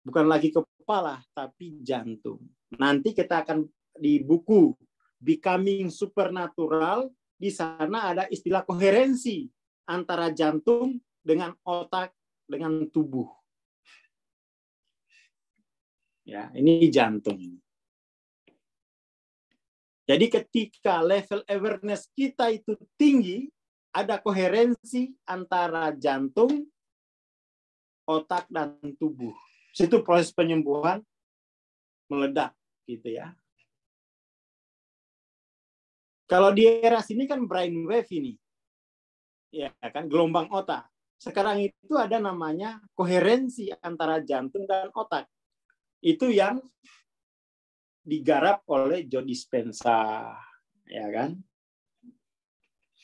Bukan lagi kepala, tapi jantung. Nanti kita akan di buku Becoming Supernatural, di sana ada istilah koherensi antara jantung dengan otak dengan tubuh. Ya, ini jantung. Jadi ketika level awareness kita itu tinggi, ada koherensi antara jantung, otak, dan tubuh. Situ proses penyembuhan meledak, gitu ya. Kalau di era sini kan brainwave ini, ya kan, gelombang otak. Sekarang itu ada namanya koherensi antara jantung dan otak. Itu yang digarap oleh Joe Dispenza, ya kan?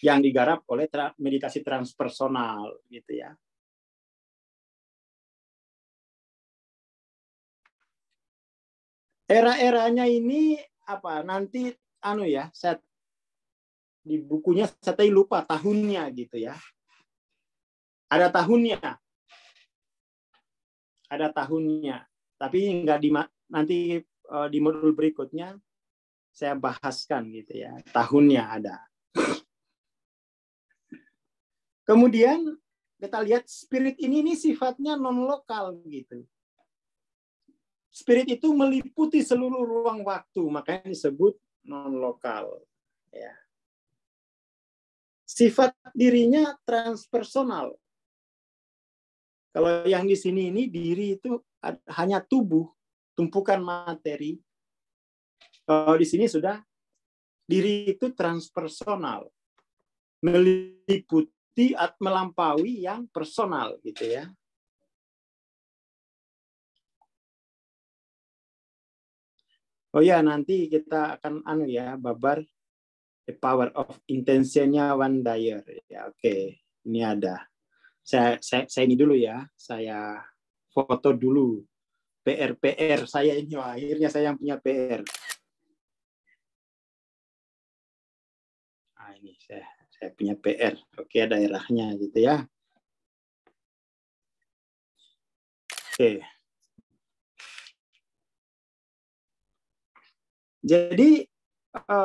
Yang digarap oleh meditasi transpersonal, gitu ya. Era-eranya ini apa? Nanti saya di bukunya saya lupa tahunnya gitu ya. Ada tahunnya. Tapi nggak nanti di modul berikutnya saya bahaskan gitu ya. Tahunnya ada. Kemudian kita lihat spirit ini sifatnya non lokal gitu. Spirit itu meliputi seluruh ruang waktu, makanya disebut non lokal. Ya. Sifat dirinya transpersonal. Kalau yang di sini ini diri itu hanya tubuh, tumpukan materi. Kalau di sini sudah diri itu transpersonal, meliputi melampaui yang personal gitu ya. Oh ya, nanti kita akan babar the power of intentionnya Van Dyer. Ya, oke. Ini ada. Saya ini dulu ya. Saya foto dulu. PR saya ini. Wah, akhirnya saya yang punya PR. Nah, ini saya punya PR. Oke, daerahnya gitu ya. Oke. Jadi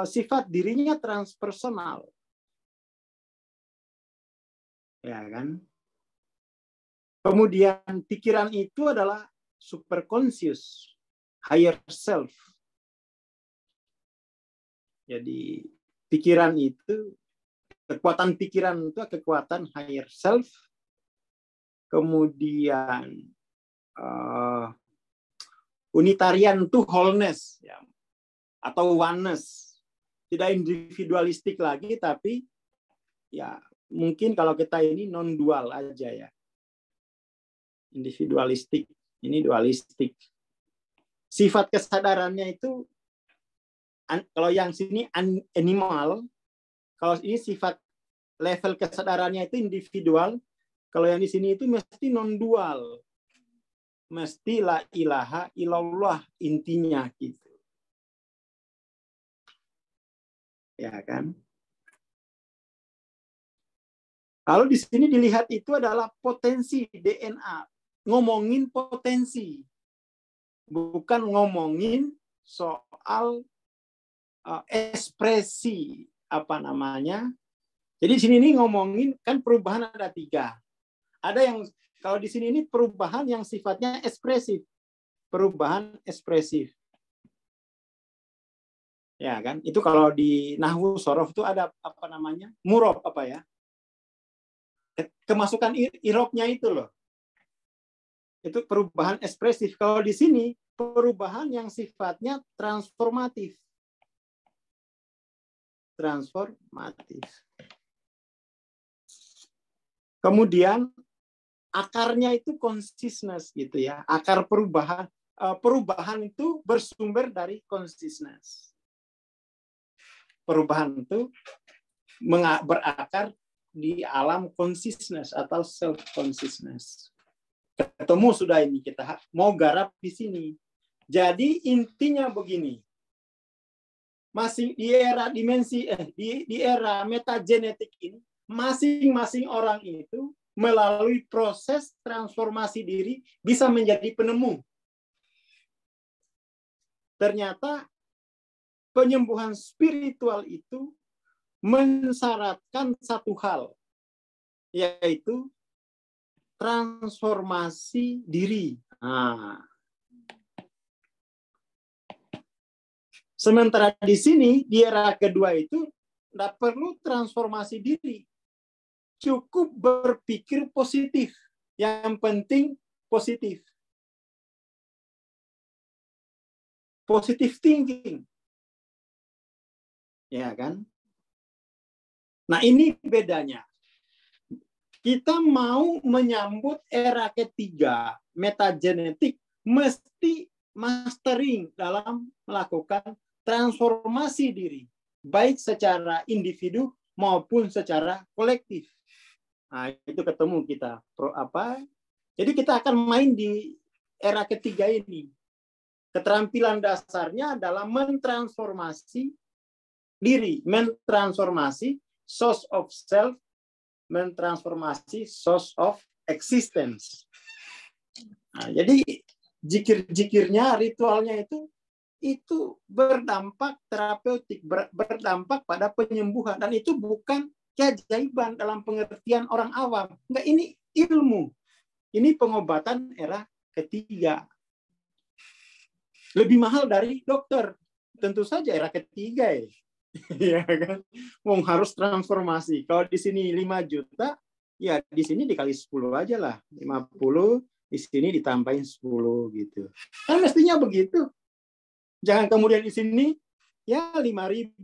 sifat dirinya transpersonal. Ya kan? Kemudian pikiran itu adalah superconscious, higher self. Jadi pikiran itu, kekuatan pikiran itu kekuatan higher self. Kemudian unitarian itu wholeness, ya, atau oneness. Tidak individualistik lagi, tapi ya mungkin kalau kita ini non-dual aja ya. Individualistik, ini dualistik. Sifat kesadarannya itu, kalau yang sini animal, kalau ini sifat level kesadarannya itu individual, kalau yang di sini itu mesti non-dual. mesti la ilaha illallah intinya gitu. Ya kan? Kalau di sini dilihat itu adalah potensi DNA. Ngomongin potensi. Bukan ngomongin soal ekspresi apa namanya. Jadi di sini ini ngomongin kan perubahan ada 3. Ada yang kalau di sini ini perubahan yang sifatnya ekspresif. Perubahan ekspresif. Ya kan? Itu kalau di nahwu sorof itu ada apa namanya? Murob apa ya? Kemasukan irobnya itu loh. Itu perubahan ekspresif. Kalau di sini perubahan yang sifatnya transformatif. Transformatif. Kemudian akarnya itu consciousness gitu ya. Akar perubahan itu bersumber dari consciousness. Perubahan itu berakar di alam consciousness atau self consciousness. Ketemu sudah ini, kita mau garap di sini. Jadi intinya begini. Masing di era dimensi di era metagenetik ini, masing-masing orang itu melalui proses transformasi diri bisa menjadi penemu. Ternyata penyembuhan spiritual itu mensyaratkan satu hal, yaitu transformasi diri. Nah. Sementara di sini, di era kedua itu, tidak perlu transformasi diri. Cukup berpikir positif. Yang penting positif. Positive thinking. Ya kan? Nah ini bedanya. Kita mau menyambut era ketiga, metagenetik, mesti mastering dalam melakukan transformasi diri, baik secara individu maupun secara kolektif. Nah, itu ketemu kita. Jadi kita akan main di era ketiga ini. Keterampilan dasarnya adalah mentransformasi diri, mentransformasi source of self, mentransformasi source of existence. Nah, jadi jikir-jikirnya, ritualnya itu berdampak terapeutik, berdampak pada penyembuhan, dan itu bukan keajaiban dalam pengertian orang awam. Enggak, ini ilmu. Ini pengobatan era ketiga. Lebih mahal dari dokter. Tentu saja era ketiga ya. Ya kan? Wong harus transformasi. Kalau di sini 5 juta, ya di sini dikali 10 aja lah. 50, di sini ditambahin 10 gitu. Kan mestinya begitu. Jangan kemudian di sini ya 5.000.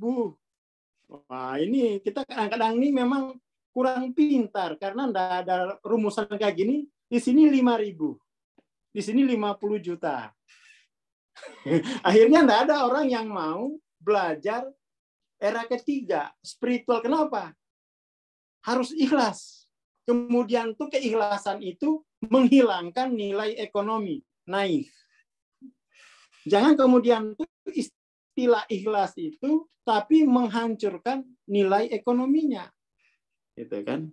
Wah, ini kita kadang-kadang ini memang kurang pintar karena enggak ada rumusan kayak gini. Di sini 5.000. Di sini 50 juta. Akhirnya enggak ada orang yang mau belajar era ketiga, spiritual. Kenapa? Harus ikhlas. Kemudian tuh keikhlasan itu menghilangkan nilai ekonomi, naif. Jangan kemudian tuh istilah ikhlas itu tapi menghancurkan nilai ekonominya. Gitu kan?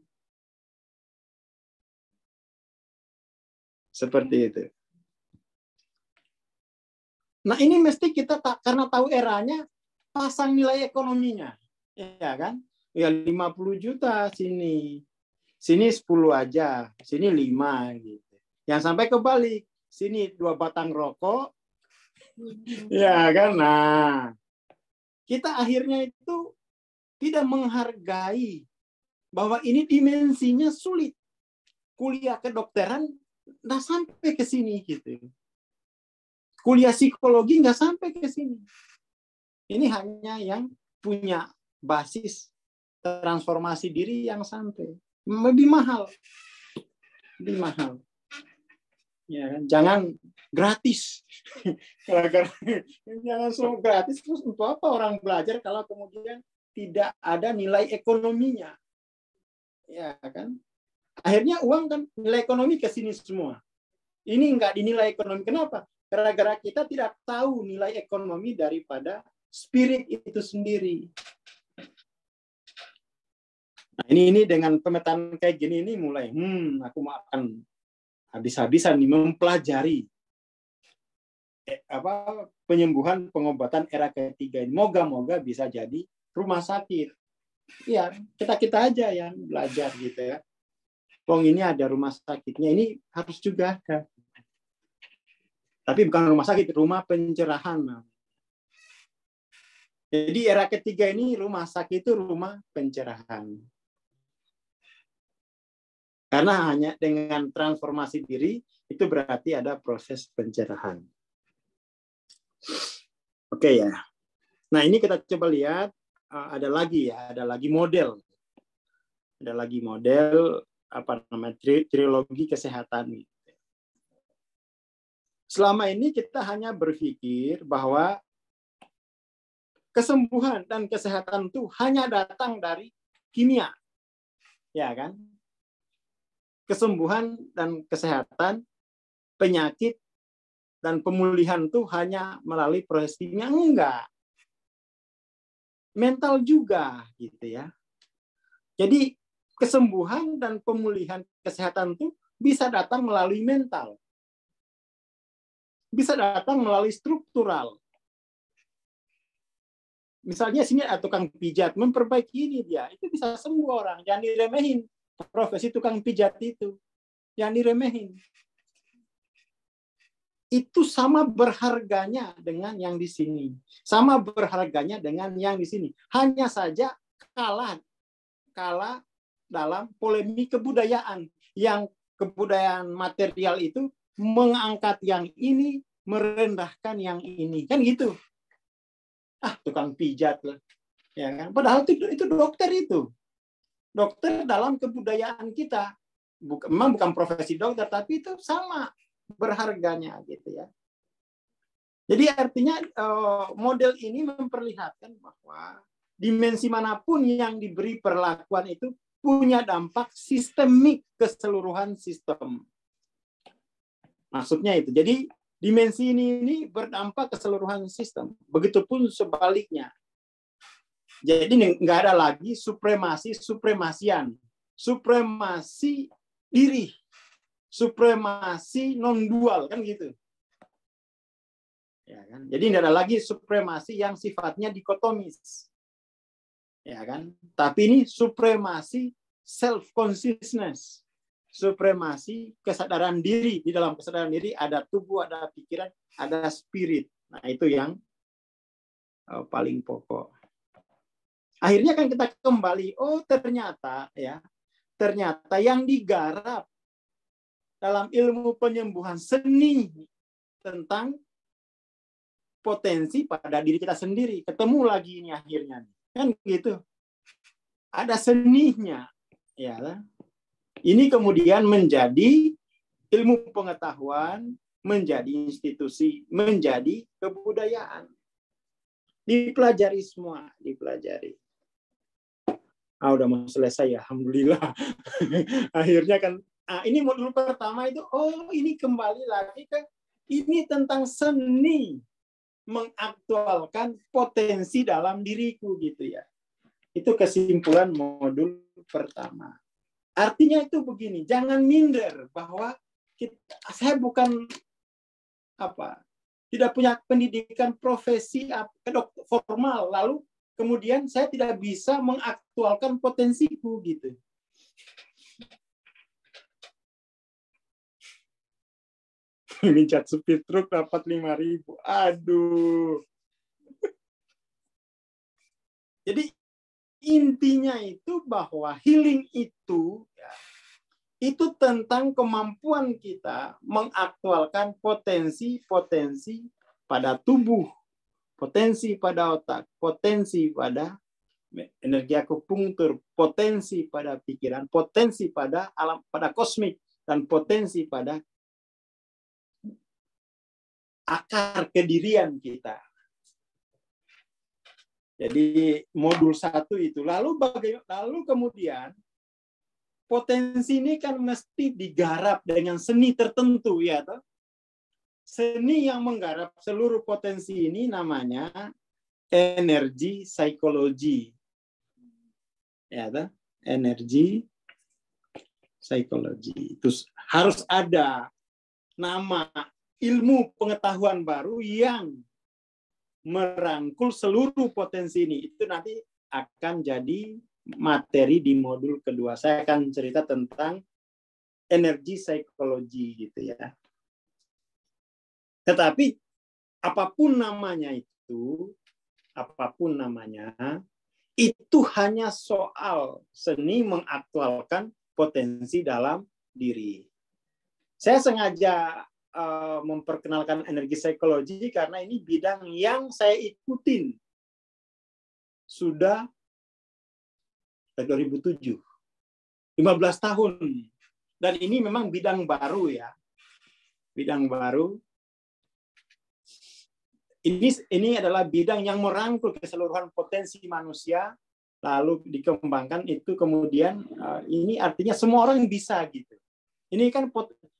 Seperti itu. Nah, ini mesti kita karena tahu eranya, pasang nilai ekonominya. Ya kan? Ya 50 juta sini. Sini 10 aja, sini 5 gitu. Yang sampai kebalik. Sini 2 batang rokok. Ya kan? Nah, kita akhirnya itu tidak menghargai bahwa ini dimensinya sulit. Kuliah kedokteran nggak sampai ke sini gitu. Kuliah psikologi nggak sampai ke sini. Ini hanya yang punya basis transformasi diri yang sampai. Lebih mahal. Lebih mahal. Ya kan? Jangan gratis. Jangan semua gratis. Terus untuk apa orang belajar kalau kemudian tidak ada nilai ekonominya? Ya kan? Akhirnya uang kan nilai ekonomi ke sini semua. Ini nggak dinilai ekonomi. Kenapa? Gara-gara kita tidak tahu nilai ekonomi daripada spirit itu sendiri. Nah, ini dengan pemetaan kayak gini ini mulai, aku akan habis-habisan nih mempelajari penyembuhan pengobatan era ketiga ini. Moga-moga bisa jadi rumah sakit. Ya, kita aja yang belajar gitu ya. Wong ini ada rumah sakitnya, ini harus juga ada. Tapi bukan rumah sakit, rumah pencerahan. Jadi era ketiga ini rumah sakit itu rumah pencerahan. Karena hanya dengan transformasi diri itu berarti ada proses pencerahan. Oke ya. Nah, ini kita coba lihat ada lagi model. Ada lagi model trilogi kesehatan. Selama ini kita hanya berpikir bahwa kesembuhan dan kesehatan itu hanya datang dari kimia. Ya kan? Kesembuhan dan kesehatan, penyakit dan pemulihan itu hanya melalui proses kimia. Enggak. Mental juga gitu ya. Jadi kesembuhan dan pemulihan kesehatan itu bisa datang melalui mental. Bisa datang melalui struktural. Misalnya sini ada tukang pijat, memperbaiki ini dia, itu bisa sembuh orang. Jangan diremehin profesi tukang pijat itu. Jangan diremehin. Itu sama berharganya dengan yang di sini. Sama berharganya dengan yang di sini. Hanya saja kalah dalam polemik kebudayaan. Yang kebudayaan material itu mengangkat yang ini, merendahkan yang ini. Kan gitu. Tukang pijat lah. Ya kan? Padahal itu dokter itu. Dokter dalam kebudayaan kita. Memang bukan profesi dokter, tapi itu sama berharganya gitu ya. Jadi artinya model ini memperlihatkan bahwa dimensi manapun yang diberi perlakuan itu punya dampak sistemik keseluruhan sistem. Maksudnya itu. Jadi dimensi ini berdampak keseluruhan sistem. Begitupun sebaliknya. Jadi nggak ada lagi supremasian, supremasi diri, supremasi non dual kan gitu. Ya kan? Jadi nggak ada lagi supremasi yang sifatnya dikotomis. Ya kan? Tapi ini supremasi self consciousness. Supremasi kesadaran diri. Di dalam kesadaran diri ada tubuh, ada pikiran, ada spirit. Nah, itu yang paling pokok. Akhirnya kan kita kembali, ternyata yang digarap dalam ilmu penyembuhan seni tentang potensi pada diri kita sendiri. Ketemu lagi ini akhirnya. Kan gitu. Ada seninya. Ya. Ini kemudian menjadi ilmu pengetahuan, menjadi institusi, menjadi kebudayaan. Dipelajari semua, dipelajari. Udah mau selesai ya, alhamdulillah. Akhirnya kan, ini modul pertama itu, ini kembali lagi ke, ini tentang seni mengaktualkan potensi dalam diriku gitu ya. Itu kesimpulan modul pertama. Artinya itu begini, jangan minder bahwa saya bukan tidak punya pendidikan profesi formal, lalu kemudian saya tidak bisa mengaktualkan potensiku gitu. Ini cat supir truk dapat 5.000. Aduh. Jadi intinya itu bahwa healing itu itu tentang kemampuan kita mengaktualkan potensi-potensi pada tubuh, potensi pada otak, potensi pada energi akupunktur, potensi pada pikiran, potensi pada alam, pada kosmik, dan potensi pada akar kedirian kita. Jadi modul 1 itu. Lalu kemudian potensi ini kan mesti digarap dengan seni tertentu, ya toh? Seni yang menggarap seluruh potensi ini namanya energi psikologi. Ya toh? Energi psikologi. Terus harus ada nama ilmu pengetahuan baru yang merangkul seluruh potensi ini. Itu nanti akan jadi materi di modul kedua. Saya akan cerita tentang energi psikologi gitu ya. Tetapi apapun namanya itu hanya soal seni mengaktualkan potensi dalam diri. Saya sengaja memperkenalkan energi psikologi karena ini bidang yang saya ikutin sudah 2007, 15 tahun. Dan ini memang bidang baru ya. Bidang baru. Ini adalah bidang yang merangkul keseluruhan potensi manusia, lalu dikembangkan itu kemudian ini artinya semua orang bisa gitu. Ini kan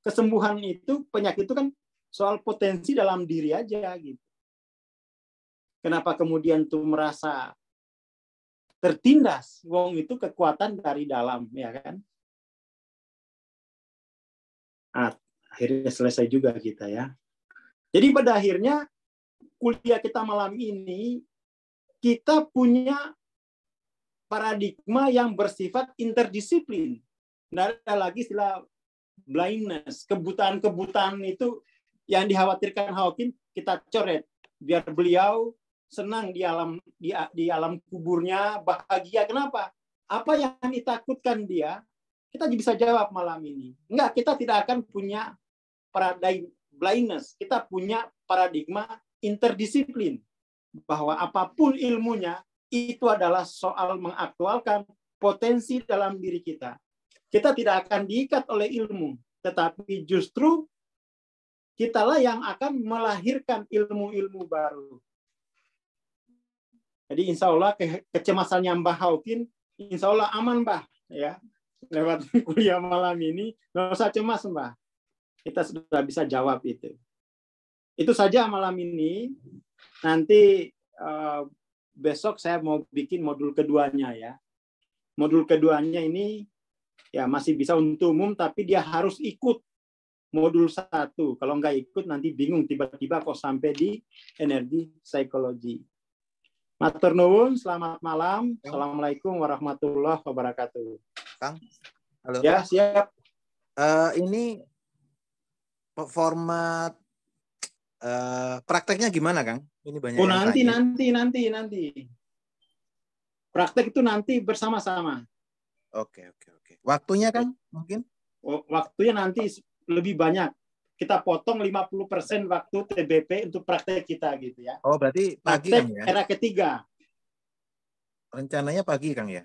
kesembuhan itu, penyakit itu kan soal potensi dalam diri aja gitu. Kenapa kemudian tuh merasa tertindas? Wong itu kekuatan dari dalam, ya kan? Akhirnya selesai juga kita ya. Jadi pada akhirnya kuliah kita malam ini kita punya paradigma yang bersifat interdisiplin. Tidak ada lagi istilah blindness, kebutaan-kebutaan itu yang dikhawatirkan Hawking kita coret biar beliau senang di alam kuburnya, bahagia. Kenapa? Apa yang ditakutkan dia, kita bisa jawab malam ini. Enggak, kita tidak akan punya paradigma blindness. Kita punya paradigma interdisiplin. Bahwa apapun ilmunya, itu adalah soal mengaktualkan potensi dalam diri kita. Kita tidak akan diikat oleh ilmu, tetapi justru kitalah yang akan melahirkan ilmu-ilmu baru. Jadi insya Allah kecemasannya Mbah Hawking, insya Allah aman Mbah. Ya, lewat kuliah malam ini, nggak usah cemas Mbah. Kita sudah bisa jawab itu. Itu saja malam ini. Nanti besok saya mau bikin modul keduanya ya. Modul keduanya ini ya masih bisa untuk umum, tapi dia harus ikut modul 1. Kalau nggak ikut nanti bingung tiba-tiba kok sampai di energi psikologi. Matur nuwun, selamat malam. Assalamualaikum warahmatullahi wabarakatuh. Kang, halo. Ya, siap. Ini format prakteknya gimana, Kang? Ini banyak Oh, yang nanti. tanya. Praktek itu nanti bersama-sama. Oke. Waktunya, Kang, mungkin? Waktunya nanti lebih banyak. Kita potong 50% waktu TBP untuk praktek kita gitu ya. Oh, berarti pagi, praktek Kang ya? era ketiga. Rencananya pagi, Kang ya?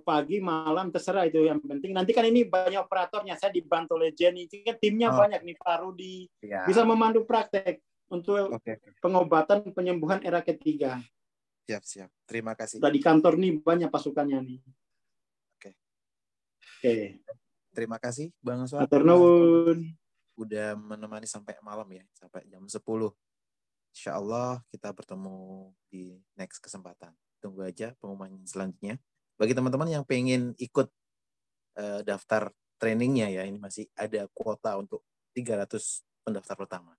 Pagi, malam, terserah itu yang penting. Nanti kan ini banyak operatornya. Saya dibantu oleh Jenny. Kan timnya banyak nih, Pak Rudi. Ya. Bisa memandu praktek untuk Oke. pengobatan penyembuhan era ketiga. Siap. Terima kasih. Sudah di kantor nih banyak pasukannya nih. Oke. Terima kasih, Bang Oswald. Matur nuwun. Udah menemani sampai malam ya, sampai jam 10. Insya Allah kita bertemu di next kesempatan. Tunggu aja pengumuman selanjutnya. Bagi teman-teman yang pengen ikut daftar trainingnya ya, ini masih ada kuota untuk 300 pendaftar pertama.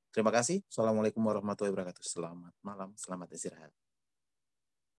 Terima kasih. Assalamualaikum warahmatullahi wabarakatuh. Selamat malam, selamat istirahat.